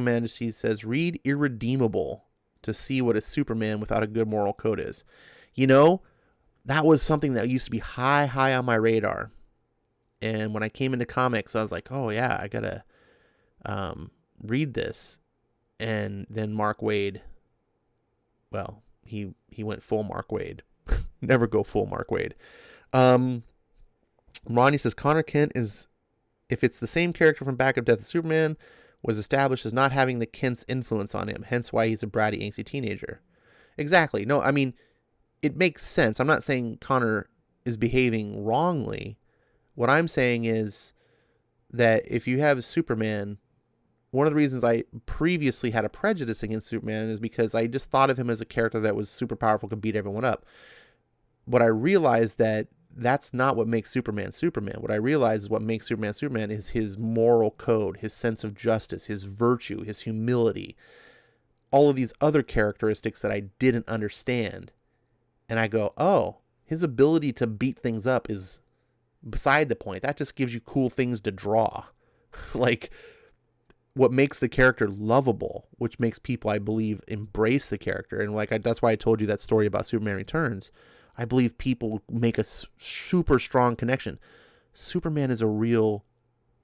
Majesty says, read Irredeemable to see what a Superman without a good moral code is. You know, that was something that used to be high on my radar. And when I came into comics, I was like, oh yeah, I gotta read this. And then Mark Waid, well, he went full Mark Waid. Never go full Mark Waid. Ronnie says, Connor Kent is, if it's the same character from Back of Death of Superman, was established as not having the Kent's influence on him, hence why he's a bratty, angsty teenager. Exactly. No, I mean, it makes sense. I'm not saying Connor is behaving wrongly. What I'm saying is that if you have Superman, one of the reasons I previously had a prejudice against Superman is because I just thought of him as a character that was super powerful, could beat everyone up. But I realized that that's not what makes Superman Superman. What I realize is what makes Superman Superman is his moral code, his sense of justice, his virtue, his humility, all of these other characteristics that I didn't understand. And I go, oh, his ability to beat things up is beside the point. That just gives you cool things to draw. Like, what makes the character lovable, which makes people, I believe, embrace the character. And like that's why I told you that story about Superman Returns. I believe people make a super strong connection. Superman is a real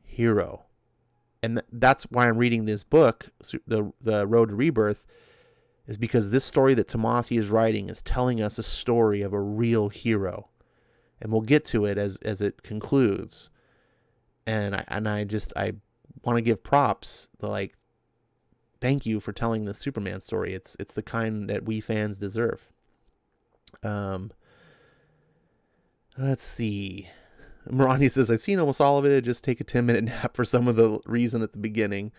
hero. And that's why I'm reading this book, the Road to Rebirth, is because this story that Tomasi is writing is telling us a story of a real hero. And we'll get to it as it concludes. And I want to give props to, like, thank you for telling the Superman story. It's the kind that we fans deserve. Let's see. Marani says, I've seen almost all of it. Just take a 10-minute nap for some of the reason at the beginning.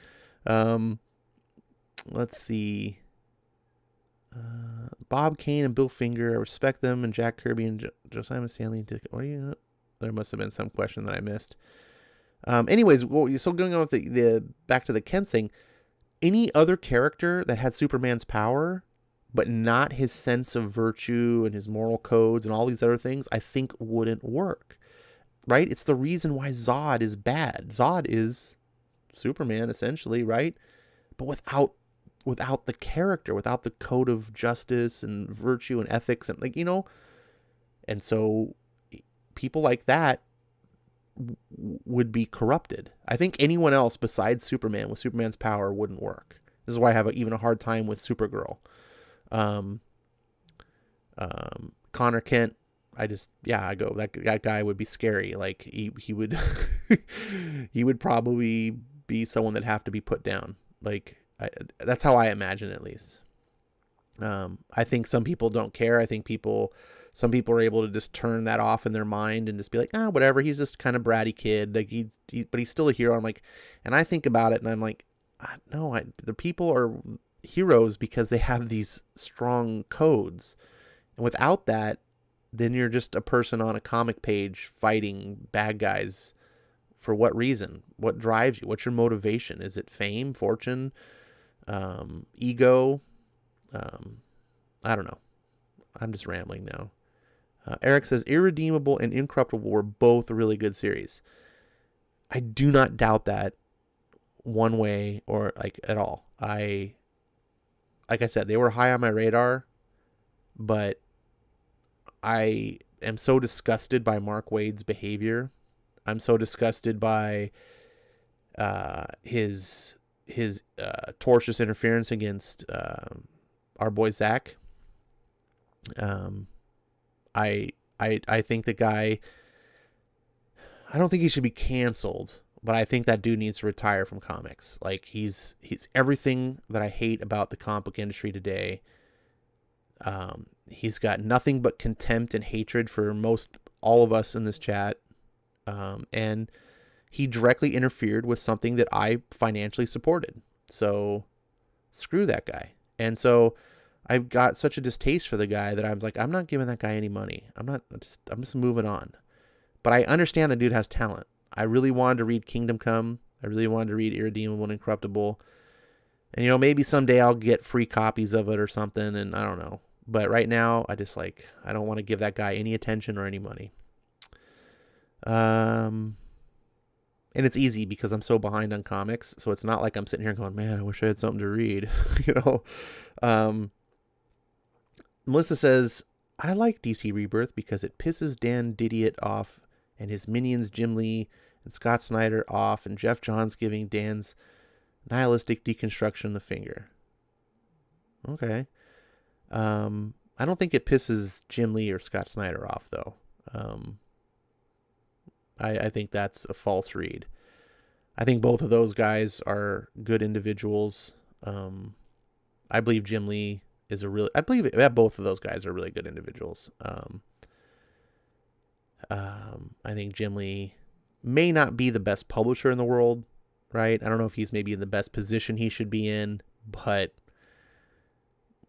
Let's see. Bob Kane and Bill Finger, I respect them, and Jack Kirby and Josiah Stanley. There must have been some question that I missed. Anyways, so going on with the back to the Kent thing, any other character that had Superman's power, but not his sense of virtue and his moral codes and all these other things, I think wouldn't work. Right? It's the reason why Zod is bad. Zod is Superman, essentially, right? But without the character, without the code of justice and virtue and ethics, and like, you know, and so people like that would be corrupted. I think anyone else besides Superman with Superman's power wouldn't work. This is why I have even a hard time with Supergirl. Connor Kent, I go, that guy would be scary. Like he would, he would probably be someone that'd have to be put down. Like that's how I imagine it, at least. I think some people don't care. I think some people are able to just turn that off in their mind and just be like, whatever. He's just kind of bratty kid. Like but he's still a hero. I'm like, and I think about it and I'm like, no, the people are heroes because they have these strong codes. And without that, then you're just a person on a comic page fighting bad guys. For what reason? What drives you? What's your motivation? Is it fame, fortune, ego? I don't know. I'm just rambling now. Eric says, Irredeemable and Incorruptible were both really good series. I do not doubt that one way or like at all. Like I said, they were high on my radar, but I am so disgusted by Mark Waid's behavior. I'm so disgusted by his tortious interference against our boy Zach. I think the guy, I don't think he should be canceled, but I think that dude needs to retire from comics. Like he's everything that I hate about the comic book industry today. He's got nothing but contempt and hatred for all of us in this chat. And he directly interfered with something that I financially supported. So screw that guy. And so I've got such a distaste for the guy that I'm like, I'm not giving that guy any money. I'm just moving on. But I understand the dude has talent. I really wanted to read Kingdom Come. I really wanted to read Irredeemable and Incorruptible. And, maybe someday I'll get free copies of it or something, and I don't know. But right now, I don't want to give that guy any attention or any money. And it's easy because I'm so behind on comics, so it's not like I'm sitting here going, man, I wish I had something to read, Melissa says, I like DC Rebirth because it pisses Dan Didiot off and his minions Jim Lee and Scott Snyder off, and Jeff Johns giving Dan's nihilistic deconstruction the finger. Okay. I don't think it pisses Jim Lee or Scott Snyder off, though. I think that's a false read. I think both of those guys are good individuals. I believe Jim Lee I believe that both of those guys are really good individuals. I think Jim Lee may not be the best publisher in the world, right? I don't know if he's maybe in the best position he should be in, but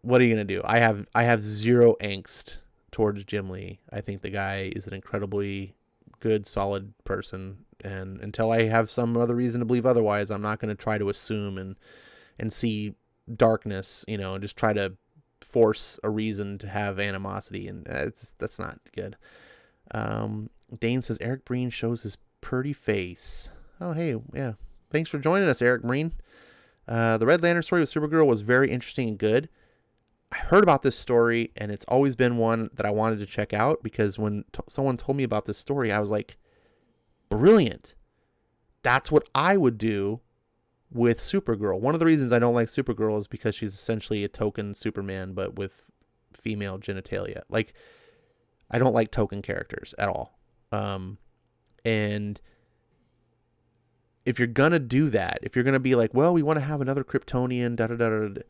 what are you going to do? I have zero angst towards Jim Lee. I think the guy is an incredibly good, solid person. And until I have some other reason to believe otherwise, I'm not going to try to assume and see darkness, and just try to force a reason to have animosity. And that's not good. Dane says, Eric Breen shows his pretty face. Oh, hey, yeah. Thanks for joining us, Eric Breen. The Red Lantern story with Supergirl was very interesting and good. I heard about this story, and it's always been one that I wanted to check out because when someone told me about this story, I was like, brilliant. That's what I would do with Supergirl. One of the reasons I don't like Supergirl is because she's essentially a token Superman, but with female genitalia. Like, I don't like token characters at all. And if you're going to do that, if you're going to be like, well, we want to have another Kryptonian, da-da-da-da-da,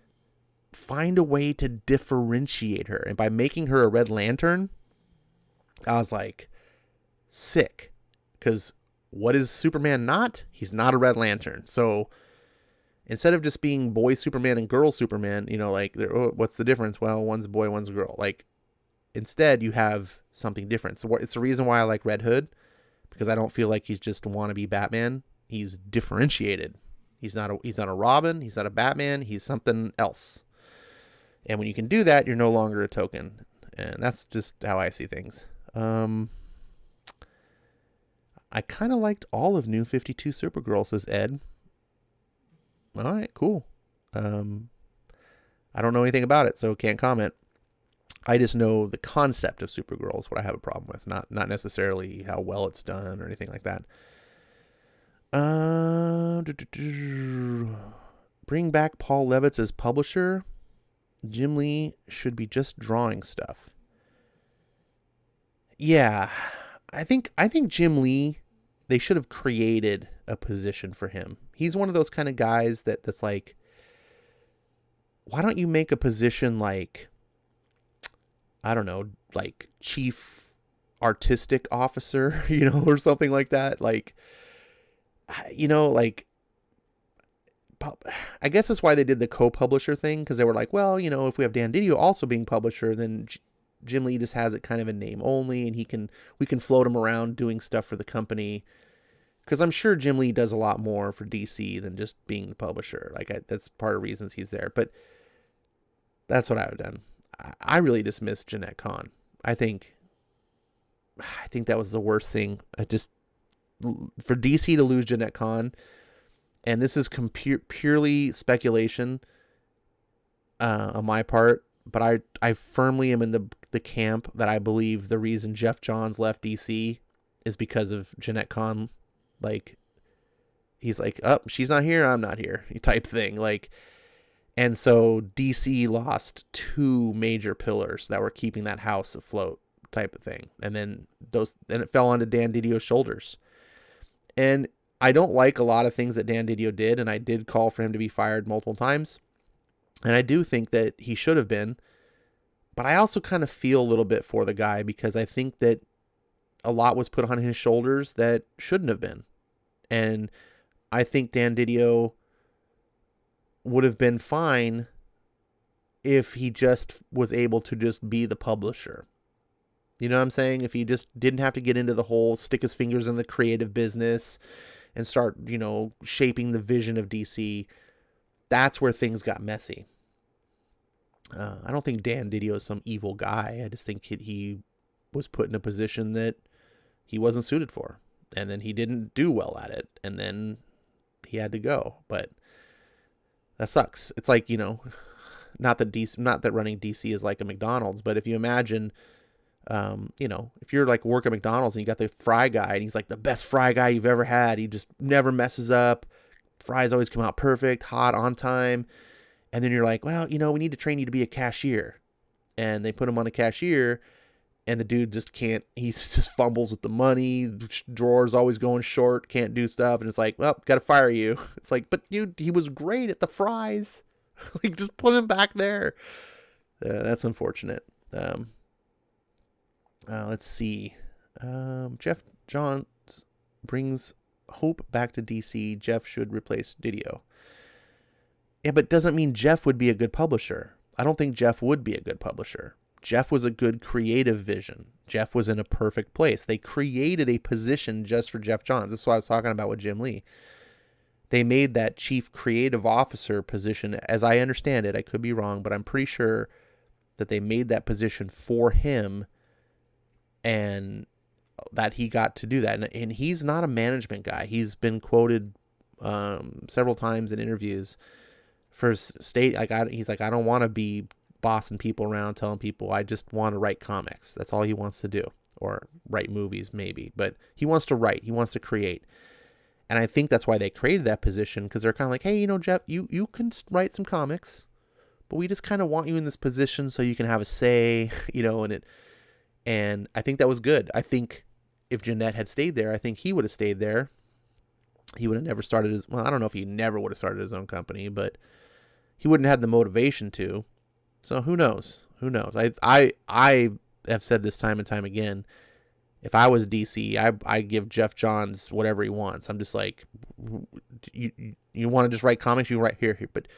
find a way to differentiate her. And by making her a Red Lantern, I was like, sick. Because what is Superman not? He's not a Red Lantern. So instead of just being boy Superman and girl Superman, what's the difference? Well, one's a boy, one's a girl. Like, instead, you have something different. So it's the reason why I like Red Hood, because I don't feel like he's just a wannabe Batman. He's differentiated. He's not a Robin. He's not a Batman. He's something else. And when you can do that, you're no longer a token. And that's just how I see things. I kind of liked all of New 52 Supergirl, says Ed. All right, cool. I don't know anything about it, so can't comment. I just know the concept of Supergirl is what I have a problem with, not necessarily how well it's done or anything like that. Bring back Paul Levitz as publisher. Jim Lee should be just drawing stuff. Yeah, I think Jim Lee, they should have created a position for him. He's one of those kind of guys that's like, why don't you make a position like, I don't know, like chief artistic officer, or something like that. Like, like, I guess that's why they did the co-publisher thing, because they were like, well, if we have Dan Didio also being publisher, then Jim Lee just has it kind of in name only, and we can float him around doing stuff for the company. Because I'm sure Jim Lee does a lot more for DC than just being the publisher. Like, that's part of the reasons he's there. But that's what I would have done. I really dismissed Jeanette Kahn. I think that was the worst thing. For DC to lose Jeanette Kahn, and this is purely speculation on my part, but I firmly am in the camp that I believe the reason Jeff Johns left DC is because of Jeanette Kahn. Like, he's like, oh, she's not here, I'm not here, type thing. Like, and so DC lost two major pillars that were keeping that house afloat, type of thing. And then it fell onto Dan Didio's shoulders. And I don't like a lot of things that Dan Didio did, and I did call for him to be fired multiple times. And I do think that he should have been. But I also kind of feel a little bit for the guy, because I think that a lot was put on his shoulders that shouldn't have been. And I think Dan Didio would have been fine if he just was able to just be the publisher. You know what I'm saying? If he just didn't have to get into the whole stick his fingers in the creative business and start, shaping the vision of DC. That's where things got messy. I don't think Dan Didio is some evil guy. I just think he was put in a position that he wasn't suited for. And then he didn't do well at it. And then he had to go. But that sucks. It's like, not that running DC is like a McDonald's, but if you imagine, if you're like work at McDonald's and you got the fry guy and he's like the best fry guy you've ever had. He just never messes up. Fries always come out perfect, hot, on time. And then you're like, well, we need to train you to be a cashier. And they put him on a cashier, and the dude just can't, he just fumbles with the money. Drawers always going short, can't do stuff. And it's like, well, got to fire you. It's like, but dude, he was great at the fries. Like, just put him back there. That's unfortunate. Let's see. Jeff Johns brings hope back to DC. Jeff should replace Didio. Yeah, but doesn't mean Jeff would be a good publisher. I don't think Jeff would be a good publisher. Jeff was a good creative vision. Jeff was in a perfect place. They created a position just for Jeff Johns. This is what I was talking about with Jim Lee. They made that chief creative officer position, as I understand it. I could be wrong, but I'm pretty sure that they made that position for him and that he got to do that. And he's not a management guy. He's been quoted several times in interviews for state. He's like, I don't want to be bossing people around, telling people, I just want to write comics. That's all he wants to do, or write movies maybe, but he wants to write, he wants to create. And I think that's why they created that position, because they're kind of like, hey, Jeff, you can write some comics, but we just kind of want you in this position so you can have a say, and I think that was good. I think if Jeanette had stayed there, I think he would have stayed there. He would have never started I don't know if he never would have started his own company, but he wouldn't have had the motivation to. So who knows? I have said this time and time again. If I was DC, I give Jeff Johns whatever he wants. I'm just like, you want to just write comics, you write here, but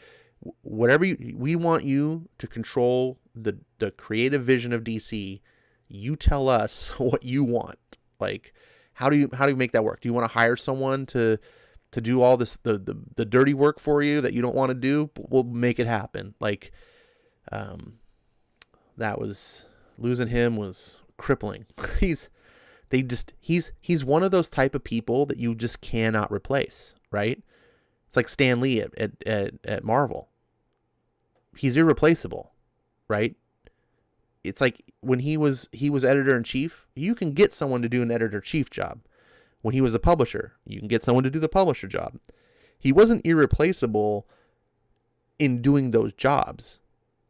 whatever we want you to control the creative vision of DC. You tell us what you want. Like, how do you make that work? Do you want to hire someone to do all this, the dirty work for you that you don't want to do? We'll make it happen. Like, that was, losing him was crippling. He's one of those type of people that you just cannot replace, right? It's like Stan Lee at Marvel. He's irreplaceable, right? It's like when he was editor-in-chief, you can get someone to do an editor-chief job. When he was a publisher, you can get someone to do the publisher job. He wasn't irreplaceable in doing those jobs.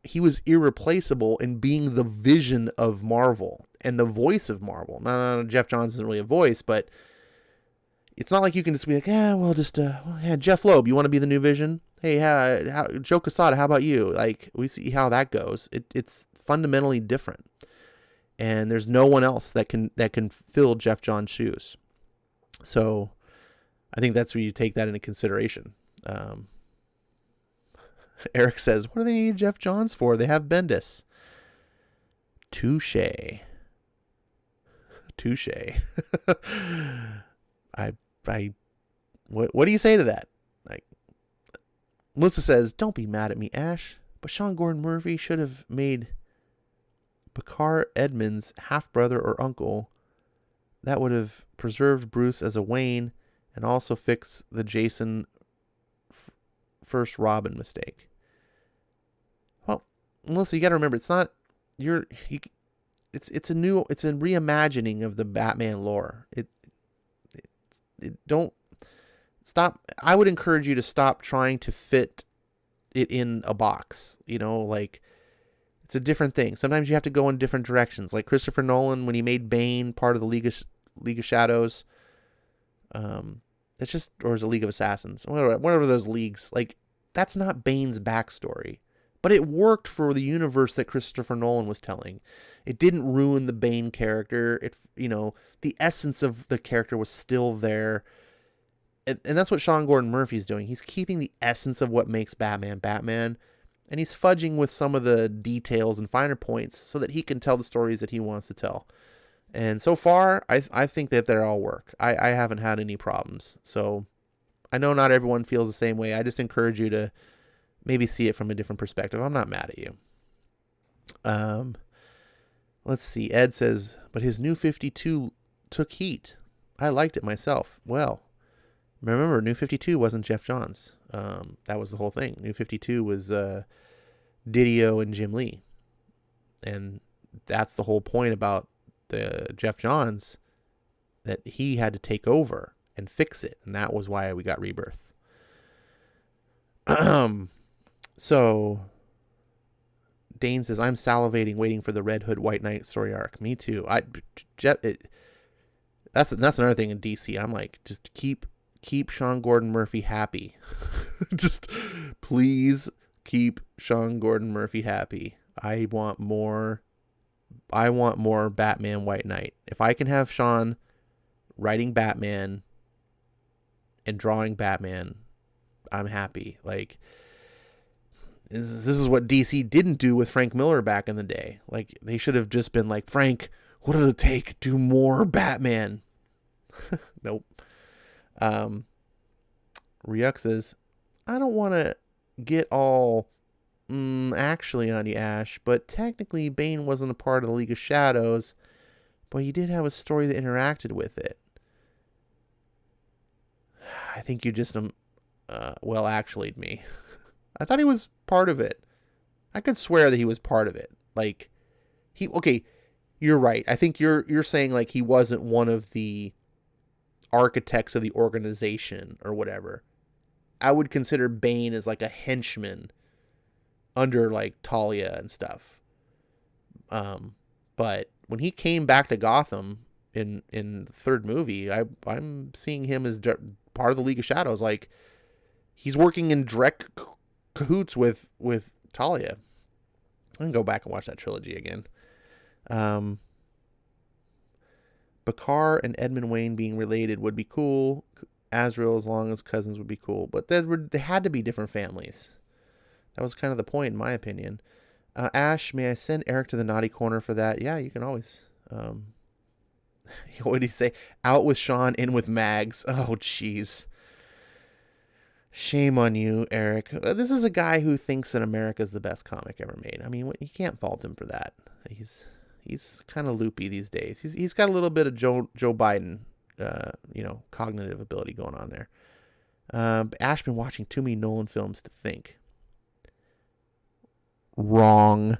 He was irreplaceable in being the vision of Marvel and the voice of Marvel. No, Jeff Johns isn't really a voice, but it's not like you can just be like, Jeff Loeb, you want to be the new vision? Hey, Joe Quesada, how about you? Like, we see how that goes. It's fundamentally different, and there's no one else that can fill Jeff Johns' shoes. So I think that's where you take that into consideration. Eric says, what do they need Jeff Johns for? They have Bendis. Touche. What do you say to that? Like, Melissa says, don't be mad at me, Ash, but Sean Gordon Murphy should have made Bakar Edmonds half-brother or uncle. That would have preserved Bruce as a Wayne and also fixed the Jason first Robin mistake. Well, Melissa, you got to remember, it's not it's a reimagining of the Batman lore. It don't stop. I would encourage you to stop trying to fit it in a box. Like, it's a different thing. Sometimes you have to go in different directions. Like Christopher Nolan, when he made Bane part of the League of Shadows, It's just, or is it League of Assassins? Whatever those leagues. Like, that's not Bane's backstory. But it worked for the universe that Christopher Nolan was telling. It didn't ruin the Bane character. The essence of the character was still there. And that's what Sean Gordon Murphy's doing. He's keeping the essence of what makes Batman Batman, and he's fudging with some of the details and finer points so that he can tell the stories that he wants to tell. And so far, I think that they all work. I haven't had any problems. So I know not everyone feels the same way. I just encourage you to maybe see it from a different perspective. I'm not mad at you. Let's see. Ed says, but his New 52 took heat. I liked it myself. Well, remember, New 52 wasn't Jeff Johns. That was the whole thing. New 52 was Didio and Jim Lee. And that's the whole point about the Jeff Johns, that he had to take over and fix it. And that was why we got Rebirth. So Dane says, I'm salivating waiting for the Red Hood White Knight story arc. Me too. That's another thing in DC. I'm like, just keep Sean Gordon Murphy happy. Just please keep Sean Gordon Murphy happy. I want more Batman White Knight. If I can have Sean writing Batman and drawing Batman, I'm happy. Like, this is what DC didn't do with Frank Miller back in the day. Like, they should have just been like, Frank, what does it take? Do more Batman. Nope. Ryuk says, I don't want to get all actually on you, Ash, but technically Bane wasn't a part of the League of Shadows, but he did have a story that interacted with it. I think you just well actually'd me. I thought he was part of it. I could swear that he was part of it. Like, okay, you're right. I think you're saying like he wasn't one of the architects of the organization or whatever. I would consider Bane as like a henchman under like Talia and stuff. But when he came back to Gotham in the third movie, I'm seeing him as part of the League of Shadows. Like, he's working in direct cahoots with Talia. I can go back and watch that trilogy again. Bakar and Edmund Wayne being related would be cool. Azrael, as long as cousins, would be cool. But they had to be different families. That was kind of the point, in my opinion. Ash, may I send Eric to the naughty corner for that? Yeah, you can always. What did he say? Out with Sean, in with Mags. Oh, jeez. Shame on you, Eric. This is a guy who thinks that America's the best comic ever made. I mean, you can't fault him for that. He's kind of loopy these days. He's got a little bit of Joe Biden, cognitive ability going on there. Ash been watching too many Nolan films to think. Wrong.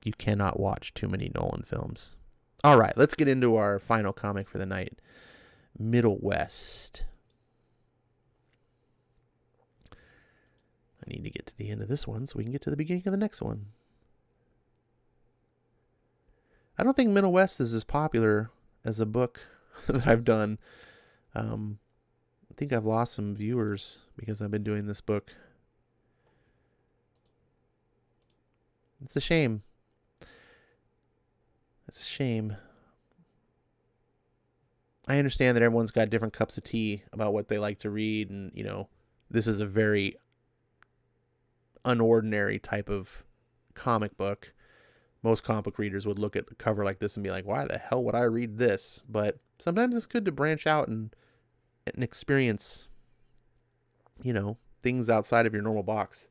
You cannot watch too many Nolan films. All right, let's get into our final comic for the night. Middlewest. I need to get to the end of this one so we can get to the beginning of the next one. I don't think Middlewest is as popular as a book that I've done. I think I've lost some viewers because I've been doing this book. It's a shame. It's a shame. I understand that everyone's got different cups of tea about what they like to read, and this is a very unordinary type of comic book. Most comic book readers would look at a cover like this and be like, why the hell would I read this? But sometimes it's good to branch out and experience, things outside of your normal box.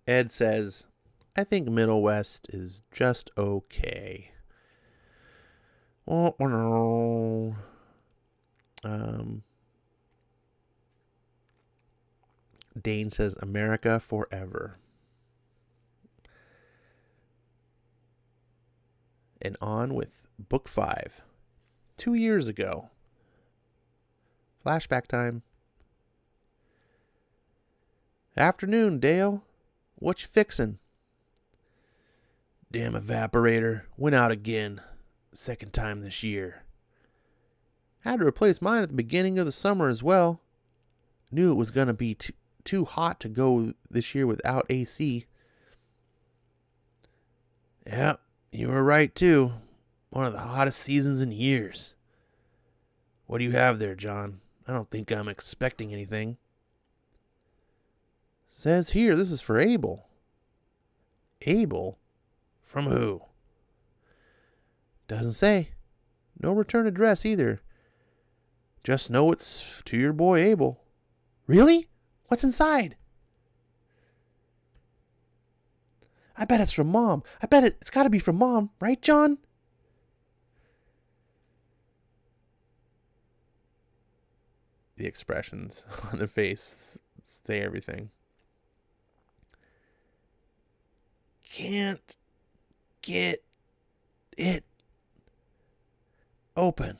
Ed says, I think Middlewest is just okay. Dane says, America forever. And on with book 5. 2 years ago, Flashback time. Afternoon, Dale. What you fixin'? Damn evaporator. Went out again. Second time this year. Had to replace mine at the beginning of the summer as well. Knew it was going to be too hot to go this year without AC. Yeah, you were right too. One of the hottest seasons in years. What do you have there, John? I don't think I'm expecting anything. Says here, this is for Abel. Abel? From who? Doesn't say. No return address either. Just know it's to your boy Abel. Really? What's inside? I bet it's from Mom. I bet it's got to be from Mom. Right, John? The expressions on their face say everything. Can't get it open.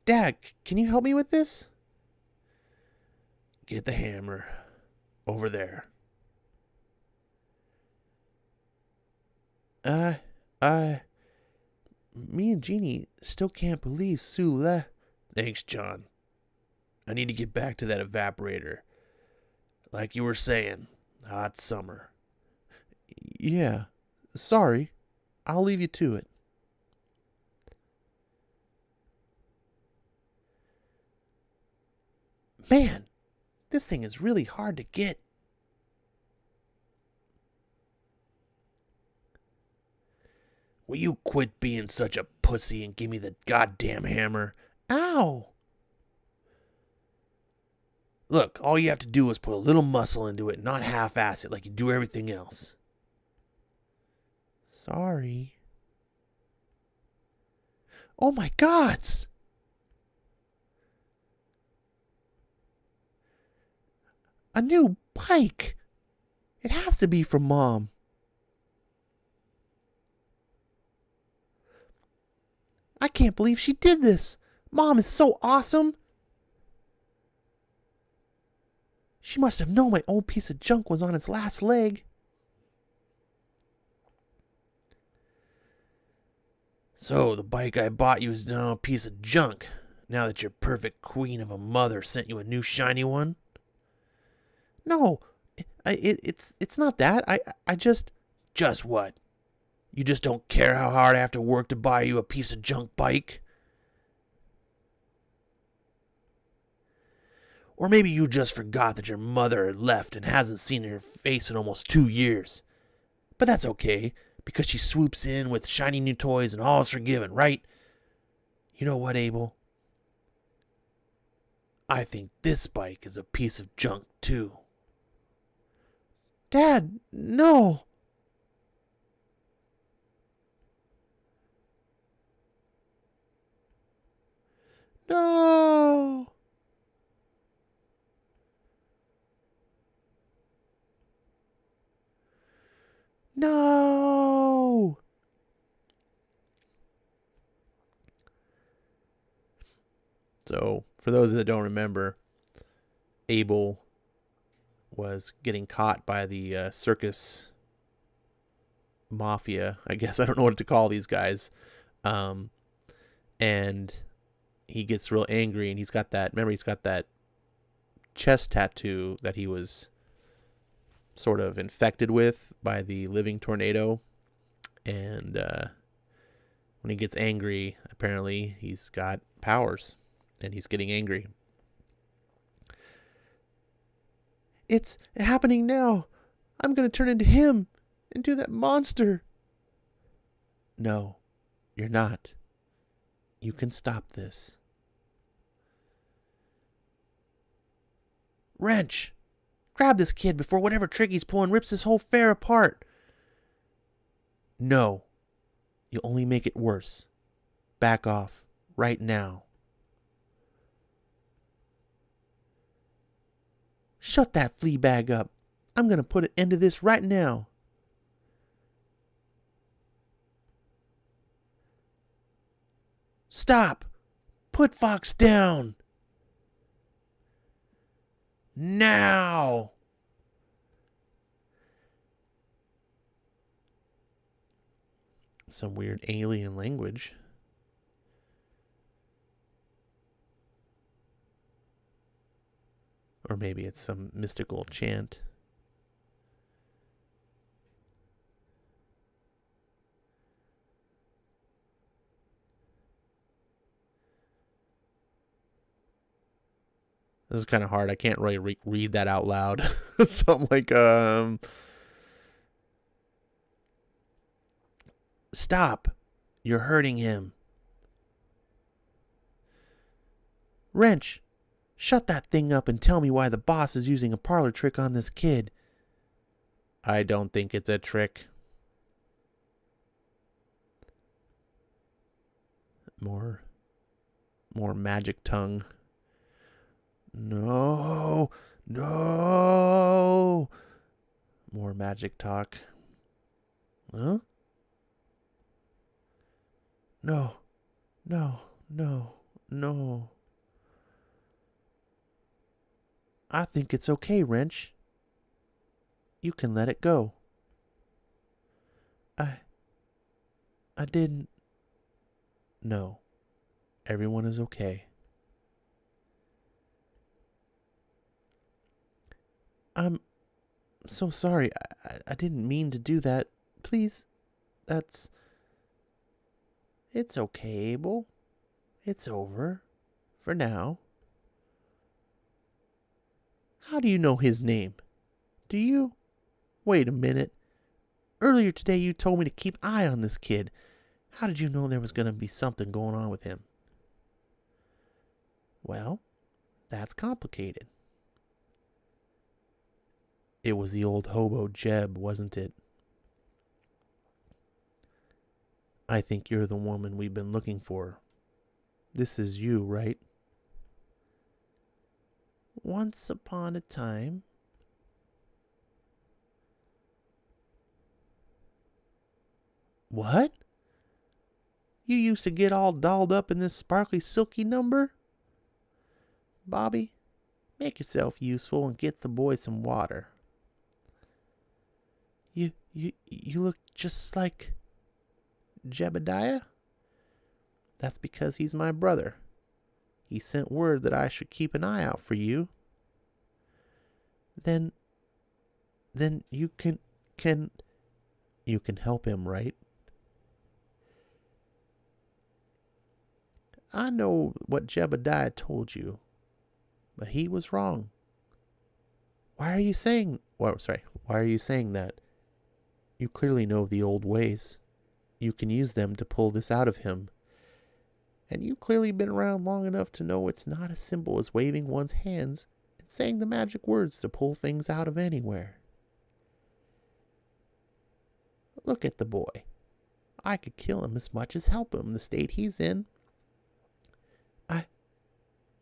Dad, can you help me with this? Get the hammer over there. Me and Jeannie still can't believe Sue left. Thanks, John. I need to get back to that evaporator. Like you were saying, hot summer. Yeah, sorry. I'll leave you to it. Man, this thing is really hard to get. Will you quit being such a pussy and give me the goddamn hammer? Ow! Look, all you have to do is put a little muscle into it, not half-ass it like you do everything else. Sorry. Oh my gods! A new bike! It has to be from Mom. I can't believe she did this. Mom is so awesome. She must have known my old piece of junk was on its last leg. So, the bike I bought you is now a piece of junk, now that your perfect queen of a mother sent you a new shiny one? No, it's not that. I just... Just what? You just don't care how hard I have to work to buy you a piece of junk bike? Or maybe you just forgot that your mother had left and hasn't seen her face in almost 2 years. But that's okay, because she swoops in with shiny new toys and all's forgiven, right? You know what, Abel? I think this bike is a piece of junk, too. Dad, no! No! No! So, for those that don't remember, Abel was getting caught by the circus mafia. I guess I don't know what to call these guys. And he gets real angry, and he's got that chest tattoo that he was sort of infected with by the living tornado. And when he gets angry, apparently he's got powers, and he's getting angry. It's happening now. I'm going to turn into him, into that monster. No, you're not. You can stop this. Wrench! Grab this kid before whatever trick he's pulling rips this whole fair apart. No. You'll only make it worse. Back off. Right now. Shut that flea bag up. I'm going to put an end to this right now. Stop. Put Fox down! Now! Some weird alien language. Or maybe it's some mystical chant. This is kind of hard. I can't really read that out loud. So I'm like, stop. You're hurting him. Wrench, shut that thing up and tell me why the boss is using a parlor trick on this kid. I don't think it's a trick. More magic tongue. No. More magic talk. Huh? No. I think it's okay, Wrench. You can let it go. I didn't. No. Everyone is okay. I'm so sorry. I didn't mean to do that. Please. It's okay, Abel. It's over. For now. How do you know his name? Do you? Wait a minute. Earlier today you told me to keep an eye on this kid. How did you know there was going to be something going on with him? Well, that's complicated. It was the old hobo Jeb, wasn't it? I think you're the woman we've been looking for. This is you, right? Once upon a time. What? You used to get all dolled up in this sparkly silky number? Bobby, make yourself useful and get the boy some water. You look just like Jebediah? That's because he's my brother. He sent word that I should keep an eye out for you. Then you can help him, right? I know what Jebediah told you, but he was wrong. Why are you saying that? You clearly know the old ways. You can use them to pull this out of him. And you've clearly been around long enough to know it's not as simple as waving one's hands and saying the magic words to pull things out of anywhere. Look at the boy. I could kill him as much as help him in the state he's in.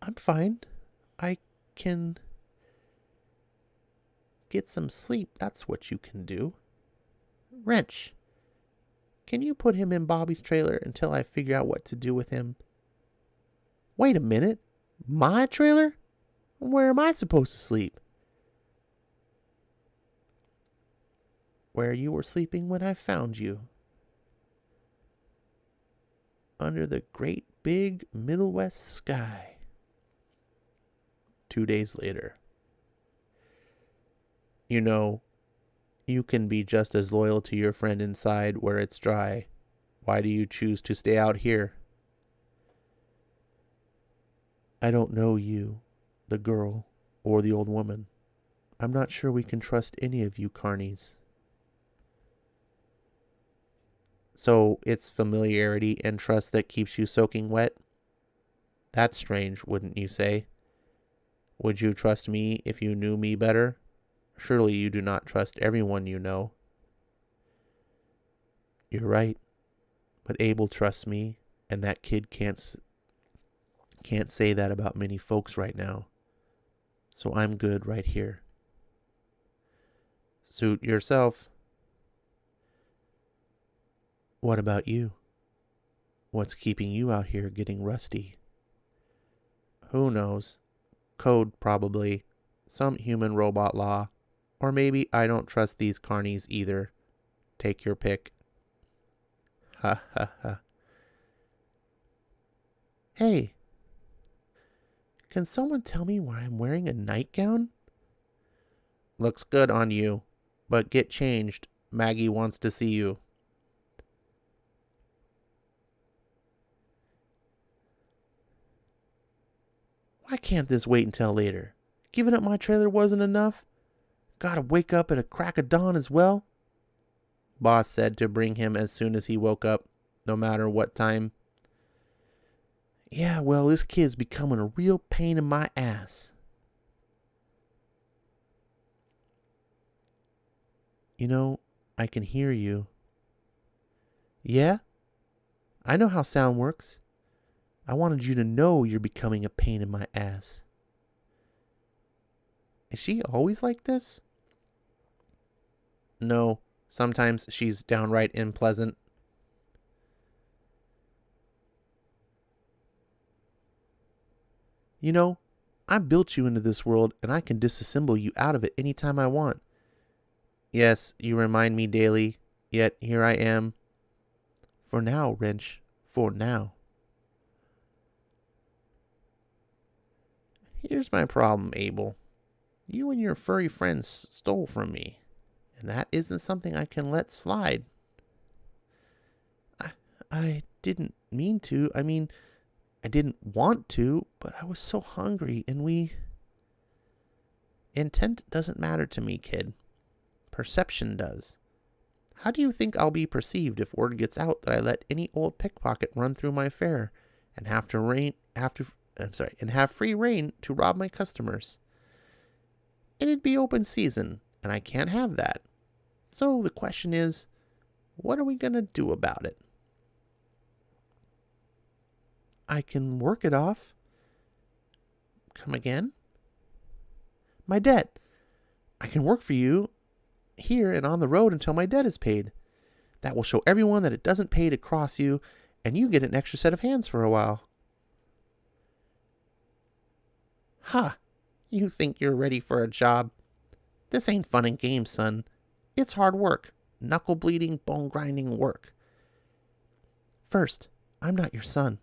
I'm fine. I can get some sleep. That's what you can do. Wrench, can you put him in Bobby's trailer until I figure out what to do with him? Wait a minute. My trailer? Where am I supposed to sleep? Where you were sleeping when I found you. Under the great big Middlewest sky. 2 days later. You know, you can be just as loyal to your friend inside where it's dry. Why do you choose to stay out here? I don't know you, the girl, or the old woman. I'm not sure we can trust any of you carnies. So it's familiarity and trust that keeps you soaking wet? That's strange, wouldn't you say? Would you trust me if you knew me better? Surely you do not trust everyone you know. You're right, but Abel trusts me, and that kid can't say that about many folks right now. So I'm good right here. Suit yourself. What about you? What's keeping you out here getting rusty? Who knows? Code, probably. Some human robot law. Or maybe I don't trust these carnies either. Take your pick. Ha ha ha. Hey, can someone tell me why I'm wearing a nightgown? Looks good on you, but get changed. Maggie wants to see you. Why can't this wait until later? Giving up my trailer wasn't enough? Gotta wake up at a crack of dawn as well? Boss said to bring him as soon as he woke up, no matter what time. Yeah, well, this kid's becoming a real pain in my ass. You know, I can hear you. Yeah? I know how sound works. I wanted you to know you're becoming a pain in my ass. Is she always like this? No, sometimes she's downright unpleasant. You know, I built you into this world and I can disassemble you out of it anytime I want. Yes, you remind me daily, yet here I am. For now, Wrench, for now. Here's my problem, Abel. You and your furry friends stole from me, and that isn't something I can let slide. I didn't mean to. I mean, I didn't want to, but I was so hungry, and Intent doesn't matter to me, kid. Perception does. How do you think I'll be perceived if word gets out that I let any old pickpocket run through my fare and have free reign to rob my customers? It'd be open season, and I can't have that. So the question is, what are we going to do about it? I can work it off. Come again? My debt. I can work for you here and on the road until my debt is paid. That will show everyone that it doesn't pay to cross you, and you get an extra set of hands for a while. Ha! You think you're ready for a job? This ain't fun and games, son. It's hard work. Knuckle-bleeding, bone-grinding work. First, I'm not your son.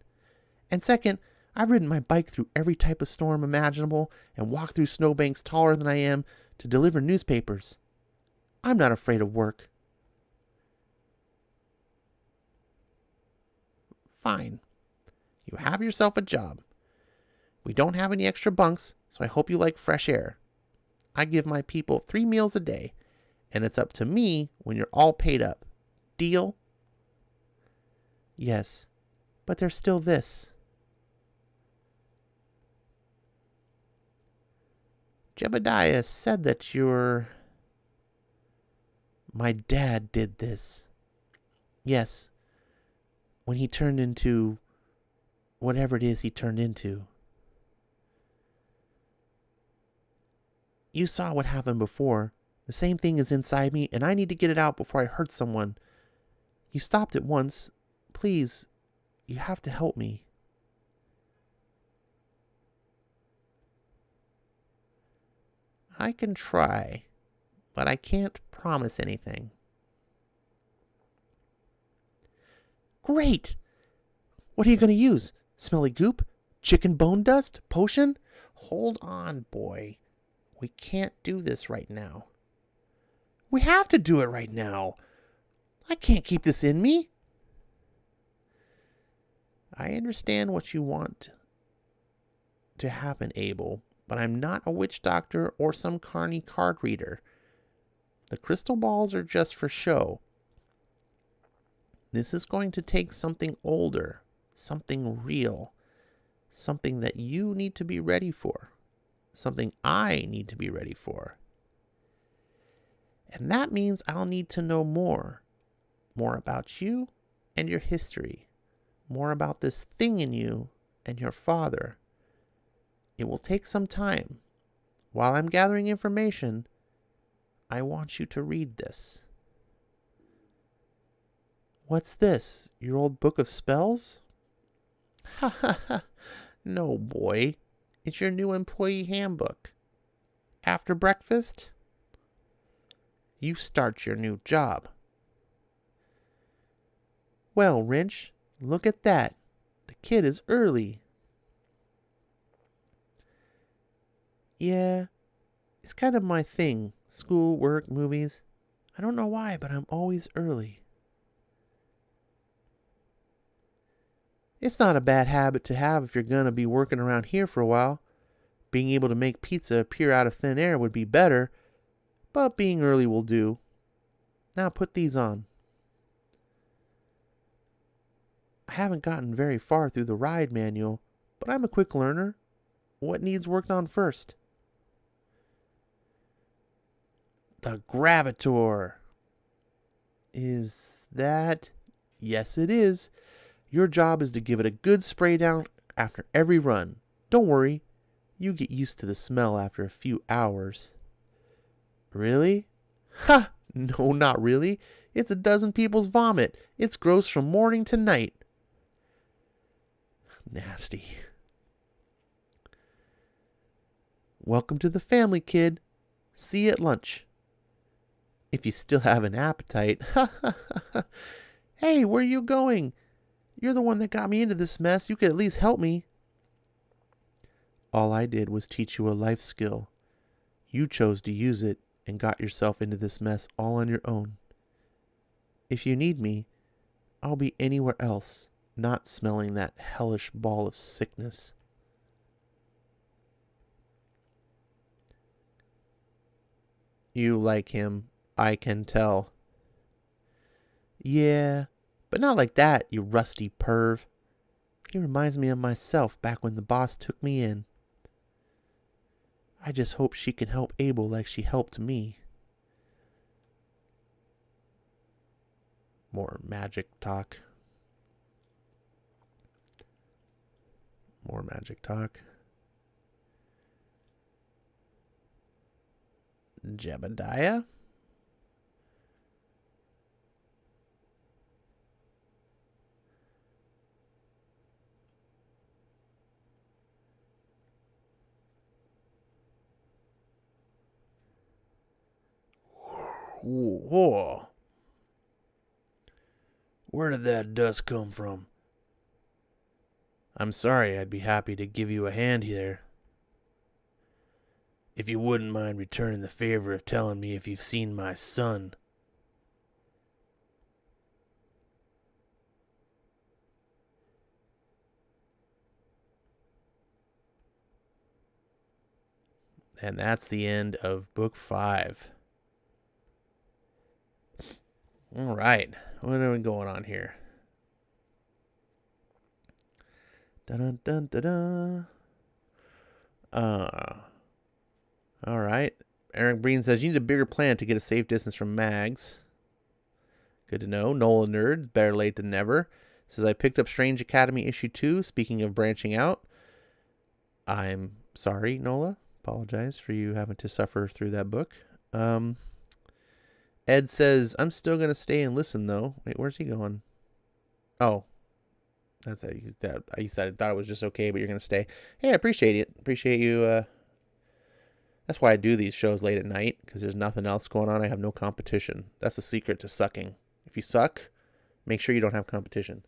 And second, I've ridden my bike through every type of storm imaginable and walked through snowbanks taller than I am to deliver newspapers. I'm not afraid of work. Fine. You have yourself a job. We don't have any extra bunks, so I hope you like fresh air. I give my people 3 meals a day, and it's up to me when you're all paid up. Deal? Yes, but there's still this. Jebediah said that My dad did this. Yes, when he turned into whatever it is he turned into. You saw what happened before. The same thing is inside me, and I need to get it out before I hurt someone. You stopped it once. Please, you have to help me. I can try, but I can't promise anything. Great! What are you going to use? Smelly goop? Chicken bone dust? Potion? Hold on, boy. We can't do this right now. We have to do it right now. I can't keep this in me. I understand what you want to happen, Abel, but I'm not a witch doctor or some carny card reader. The crystal balls are just for show. This is going to take something older, something real, something that you need to be ready for, something I need to be ready for. And that means I'll need to know more about you and your history, more about this thing in you and your father. It will take some time. While I'm gathering information, I want you to read this. What's this? Your old book of spells? Ha ha ha. No, boy. It's your new employee handbook. After breakfast, you start your new job. Well, Wrench, look at that. The kid is early. Yeah, it's kind of my thing. School, work, movies. I don't know why, but I'm always early. It's not a bad habit to have if you're going to be working around here for a while. Being able to make pizza appear out of thin air would be better, but being early will do. Now put these on. I haven't gotten very far through the ride manual, but I'm a quick learner. What needs worked on first? The Gravitor. Is that? Yes, it is. Your job is to give it a good spray down after every run. Don't worry. You get used to the smell after a few hours. Really? Ha! No, not really. It's a dozen people's vomit. It's gross from morning to night. Nasty. Welcome to the family, kid. See you at lunch. If you still have an appetite. Hey, where are you going? You're the one that got me into this mess. You could at least help me. All I did was teach you a life skill. You chose to use it and got yourself into this mess all on your own. If you need me, I'll be anywhere else, not smelling that hellish ball of sickness. You like him, I can tell. Yeah, but not like that, you rusty perv. He reminds me of myself back when the boss took me in. I just hope she can help Abel like she helped me. More magic talk. More magic talk. Jebediah? Whoa. Where did that dust come from? I'm sorry, I'd be happy to give you a hand here. If you wouldn't mind returning the favor of telling me if you've seen my son. And that's the end of book 5. All right. What are we going on here? Dun dun dun dun. All right. Eric Breen says you need a bigger plan to get a safe distance from Mags. Good to know. Nola Nerd, better late than never. Says I picked up Strange Academy issue 2. Speaking of branching out, I'm sorry, Nola. Apologize for you having to suffer through that book. Ed says, I'm still going to stay and listen, though. Wait, where's he going? Oh, that's it. He said, I thought it was just okay, but you're going to stay. Hey, I appreciate it. Appreciate you. That's why I do these shows late at night, because there's nothing else going on. I have no competition. That's the secret to sucking. If you suck, make sure you don't have competition.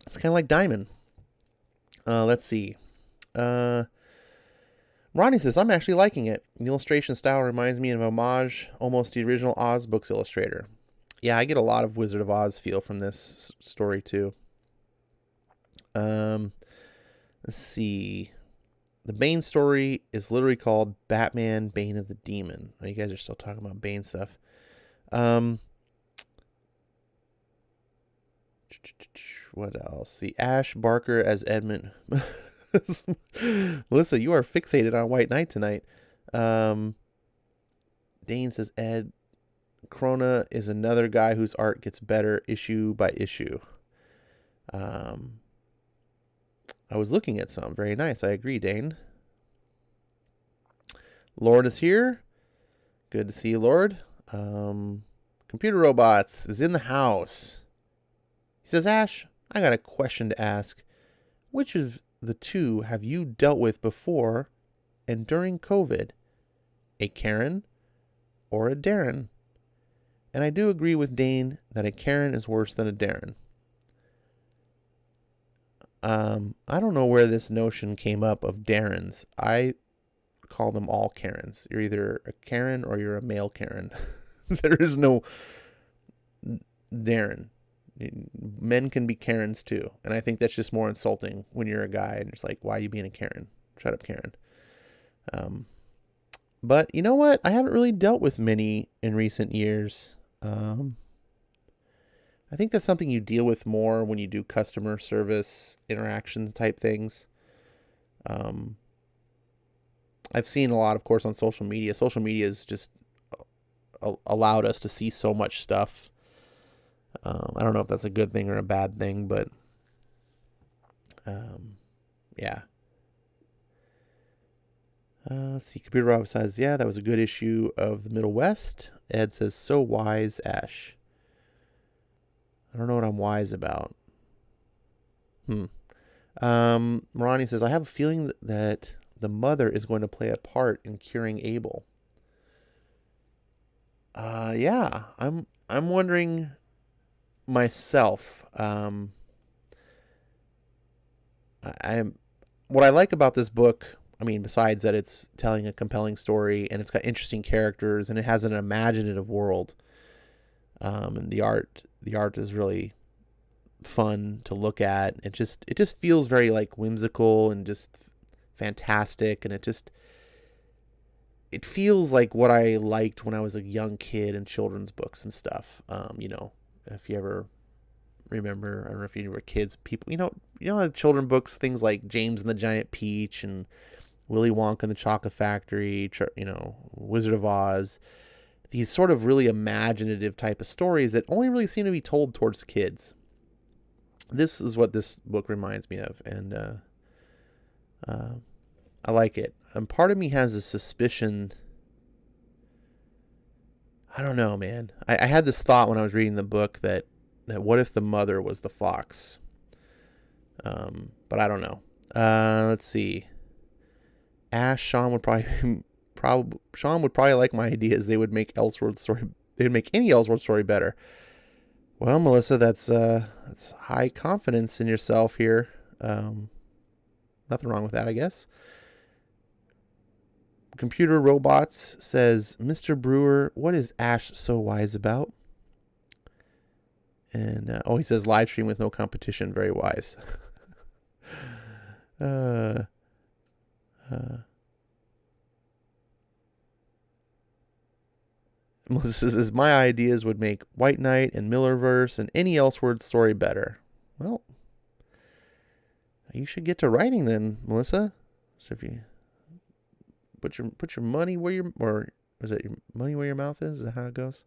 It's kind of like Diamond. Let's see. Ronnie says, I'm actually liking it. The illustration style reminds me of homage, almost the original Oz books illustrator. Yeah, I get a lot of Wizard of Oz feel from this story, too. Let's see. The Bane story is literally called Batman, Bane of the Demon. Oh, you guys are still talking about Bane stuff. What else? The Ash Barker as Edmund. Melissa, you are fixated on White Knight tonight. Dane says Ed Krona is another guy whose art gets better issue by issue. I was looking at some. Very nice. I agree, Dane. Lord is here. Good to see you, Lord. Computer Robots is in the house. He says, Ash, I got a question to ask. Which of the two have you dealt with before and during COVID? A Karen or a Darren? And I do agree with Dane that a Karen is worse than a Darren. I don't know where this notion came up of Darrens. I call them all Karens. You're either a Karen or you're a male Karen. There is no Darren. Men can be Karens too. And I think that's just more insulting when you're a guy and it's like, why are you being a Karen? Shut up, Karen. But you know what? I haven't really dealt with many in recent years. I think that's something you deal with more when you do customer service interactions type things. I've seen a lot, of course, on social media. Social media has just allowed us to see so much stuff. I don't know if that's a good thing or a bad thing, but yeah. Let's see. Computer Rob says, yeah, that was a good issue of the Middlewest. Ed says, so wise, Ash. I don't know what I'm wise about. Ronnie says, I have a feeling that the mother is going to play a part in curing Abel. Yeah, I'm wondering myself. What I like about this book, I mean, besides that it's telling a compelling story and it's got interesting characters and it has an imaginative world, and the art is really fun to look at. It just feels very like whimsical and just fantastic, and it feels like what I liked when I was a young kid in children's books and stuff. If you ever remember, I don't know if you were kids, people, children's books, things like James and the Giant Peach and Willy Wonka and the Chocolate Factory, Wizard of Oz, these sort of really imaginative type of stories that only really seem to be told towards kids. This is what this book reminds me of, and I like it. And part of me has a suspicion. I don't know, man. I had this thought when I was reading the book that what if the mother was the fox? But I don't know. Let's see. Sean would probably like my ideas. They would make Elseworlds story. They would make any Elseworlds story better. Well, Melissa, that's high confidence in yourself here. Nothing wrong with that, I guess. Computer Robots says, Mr. Brewer, what is Ash so wise about? And he says live stream with no competition, very wise. Melissa says, my ideas would make White Knight and Millerverse and any Elseworlds story better. Well, you should get to writing then, Melissa. So if you put your money where your money where your mouth is? Is that how it goes?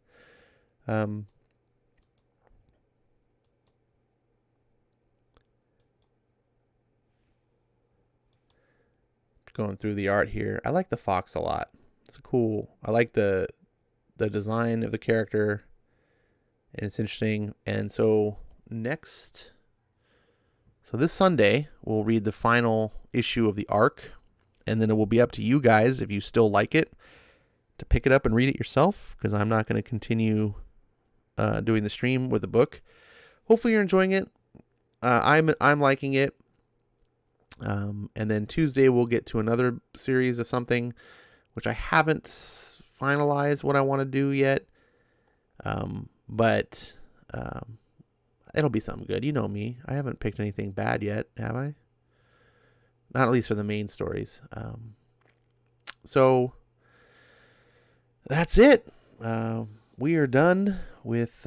Going through the art here, I like the fox a lot. It's cool. I like the design of the character, and it's interesting. And so this Sunday we'll read the final issue of the arc, and then it will be up to you guys, if you still like it, to pick it up and read it yourself, because I'm not going to continue doing the stream with the book. Hopefully you're enjoying it. I'm liking it. And then Tuesday we'll get to another series of something which I haven't finalized what I want to do yet. But it'll be something good. You know me. I haven't picked anything bad yet, have I? Not at least for the main stories. So that's it. We are done with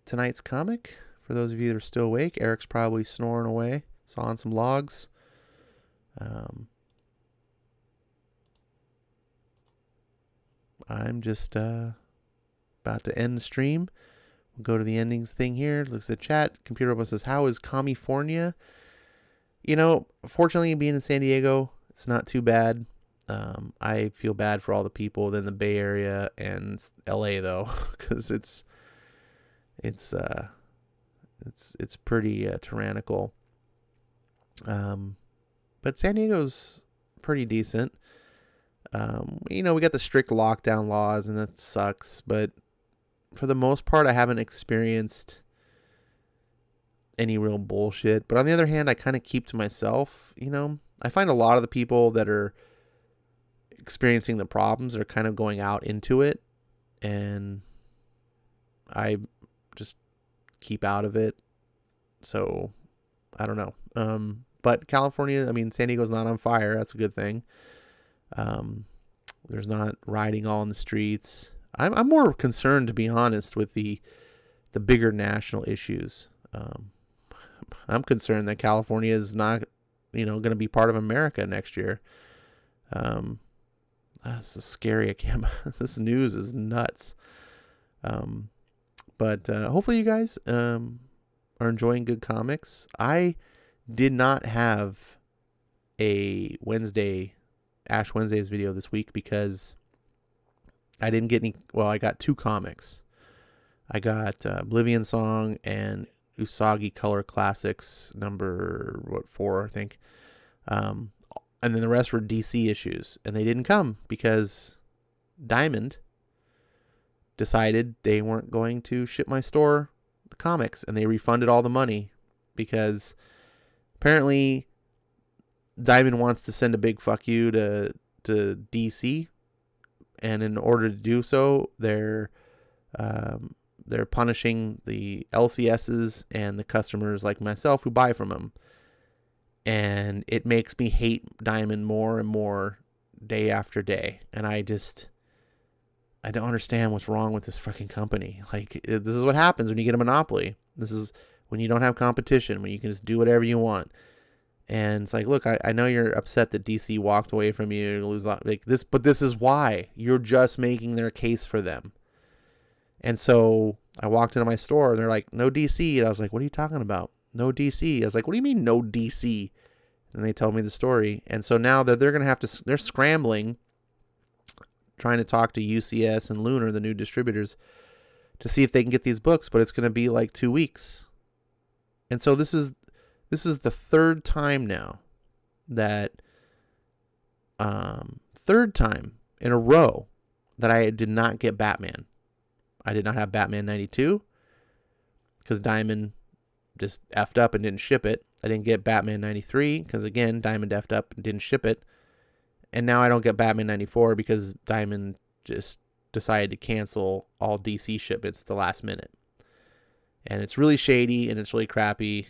tonight's comic. For those of you that are still awake, Eric's probably snoring away, sawing some logs. I'm just about to end the stream. We'll go to the endings thing here. Looks at the chat. Computer Robot says, how is California? Fortunately, being in San Diego, it's not too bad. I feel bad for all the people in the Bay Area and LA though, because it's It's pretty tyrannical. But San Diego's pretty decent. We got the strict lockdown laws, and that sucks. But for the most part, I haven't experienced any real bullshit. But on the other hand, I kind of keep to myself. I find a lot of the people that are experiencing the problems are kind of going out into it, and I just keep out of it. So I don't know. But California, San Diego's not on fire. That's a good thing. There's not rioting all in the streets. I'm more concerned, to be honest, with the bigger national issues. I'm concerned that California is not, going to be part of America next year. That's scary. This news is nuts. But hopefully you guys are enjoying good comics. I did not have a Ash Wednesdays video this week because I didn't get any. Well, I got 2 comics. I got Oblivion Song and Usagi Color Classics number 4, I think. And then the rest were DC issues, and they didn't come because Diamond decided they weren't going to ship my store the comics, and they refunded all the money because apparently Diamond wants to send a big fuck you to DC, and in order to do so, they're punishing the LCSs and the customers like myself who buy from them. And it makes me hate Diamond more and more day after day. And I don't understand what's wrong with this fucking company. Like, this is what happens when you get a monopoly. This is when you don't have competition, when you can just do whatever you want. And it's like, look, I know you're upset that DC walked away from you, you lose a lot, like this, but this is why. You're just making their case for them. And so I walked into my store and they're like, no DC. And I was like, what are you talking about? No DC. I was like, what do you mean no DC? And they told me the story. And so now that they're going to have to, they're scrambling, trying to talk to UCS and Lunar, the new distributors, to see if they can get these books, but it's going to be like 2 weeks. And so this is the third time now that, third time in a row that I did not get Batman. I did not have Batman 92 because Diamond just effed up and didn't ship it. I didn't get Batman 93 because, again, Diamond effed up and didn't ship it. And now I don't get Batman 94 because Diamond just decided to cancel all DC shipments at the last minute. And it's really shady and it's really crappy.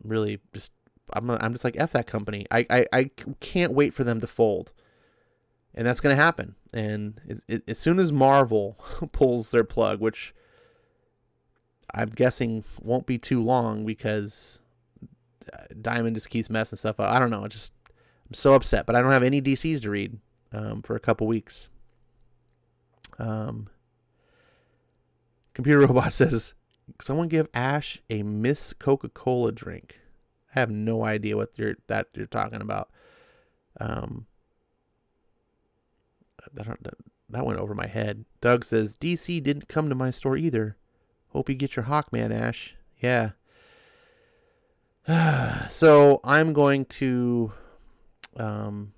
Really just, I'm just like, F that company. I can't wait for them to fold. And that's going to happen. And as soon as Marvel pulls their plug, which I'm guessing won't be too long because Diamond just keeps messing stuff up. I don't know. I'm so upset, but I don't have any DCs to read for a couple weeks. Computer Robot says, someone give Ash a Miss Coca-Cola drink. I have no idea what you're talking about. That went over my head. Doug says, DC didn't come to my store either. Hope you get your Hawkman, Ash. Yeah. So I'm going to, I'm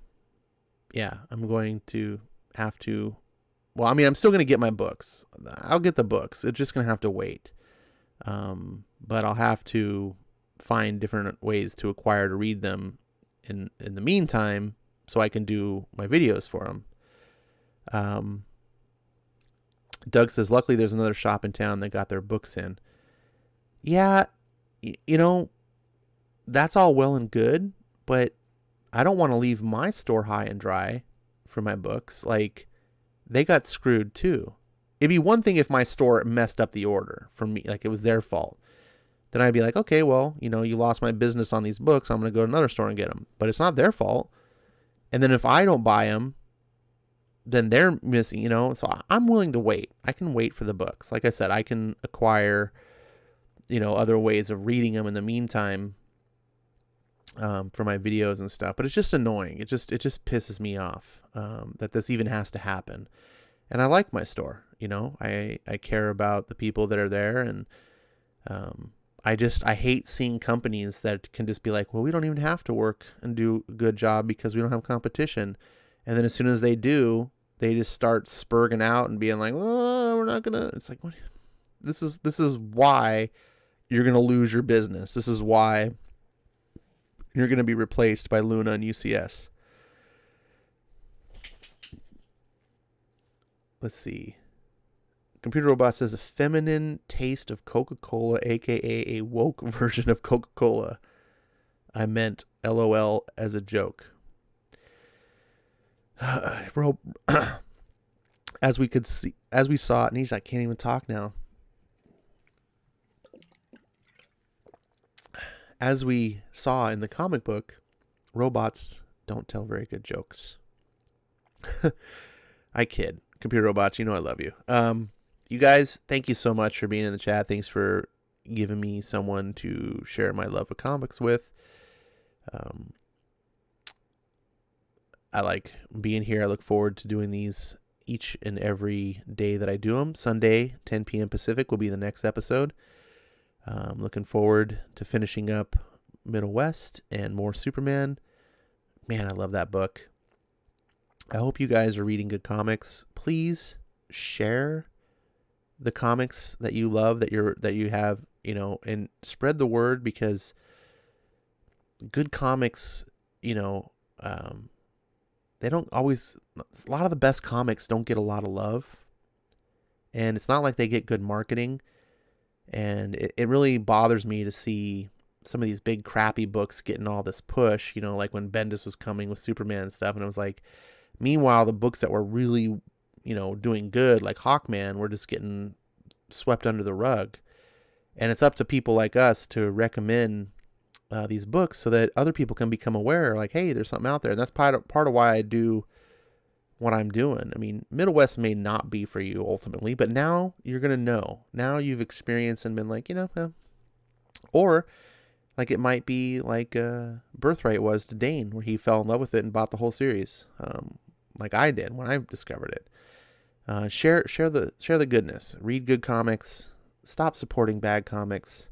going to have to, well, I'm still going to get my books. I'll get the books. It's just going to have to wait. But I'll have to find different ways to acquire to read them in the meantime so I can do my videos for them. Doug says, luckily there's another shop in town that got their books in. Yeah, that's all well and good, but I don't want to leave my store high and dry for my books. Like, they got screwed too. It'd be one thing if my store messed up the order for me, like it was their fault. Then I'd be like, okay, well, you lost my business on these books. I'm going to go to another store and get them. But it's not their fault. And then if I don't buy them, then they're missing, so I'm willing to wait. I can wait for the books. Like I said, I can acquire, other ways of reading them in the meantime, for my videos and stuff. But it's just annoying. It just pisses me off, that this even has to happen. And I like my store, I care about the people that are there, and, I hate seeing companies that can just be like, well, we don't even have to work and do a good job because we don't have competition. And then as soon as they do, they just start spurging out and being like, oh, we're not going to. It's like, what? This is why you're going to lose your business. This is why you're going to be replaced by Luna and UCS. Let's see. Computer Robot says a feminine taste of Coca-Cola, aka a woke version of Coca-Cola. I meant LOL as a joke. As we saw it, and I can't even talk now. As we saw in the comic book, robots don't tell very good jokes. I kid. Computer Robots, you know I love you. You guys, thank you so much for being in the chat. Thanks for giving me someone to share my love of comics with. I like being here. I look forward to doing these each and every day that I do them. Sunday, 10 p.m. Pacific will be the next episode. I'm looking forward to finishing up Middlewest and more Superman. Man, I love that book. I hope you guys are reading good comics. Please share the comics that you love, that you have, and spread the word, because good comics, they don't always, a lot of the best comics don't get a lot of love, and it's not like they get good marketing. And it really bothers me to see some of these big crappy books getting all this push, like when Bendis was coming with Superman and stuff. And it was like, meanwhile, the books that were really, doing good, like Hawkman, were just getting swept under the rug. And it's up to people like us to recommend these books so that other people can become aware, like, hey, there's something out there. And that's part of why I do what I'm doing. I mean, Middlewest may not be for you ultimately, but now you're going to know. Now you've experienced and been like, or like it might be like Birthright was to Dane, where he fell in love with it and bought the whole series, like I did when I discovered it. Share the goodness. Read good comics. Stop supporting bad comics.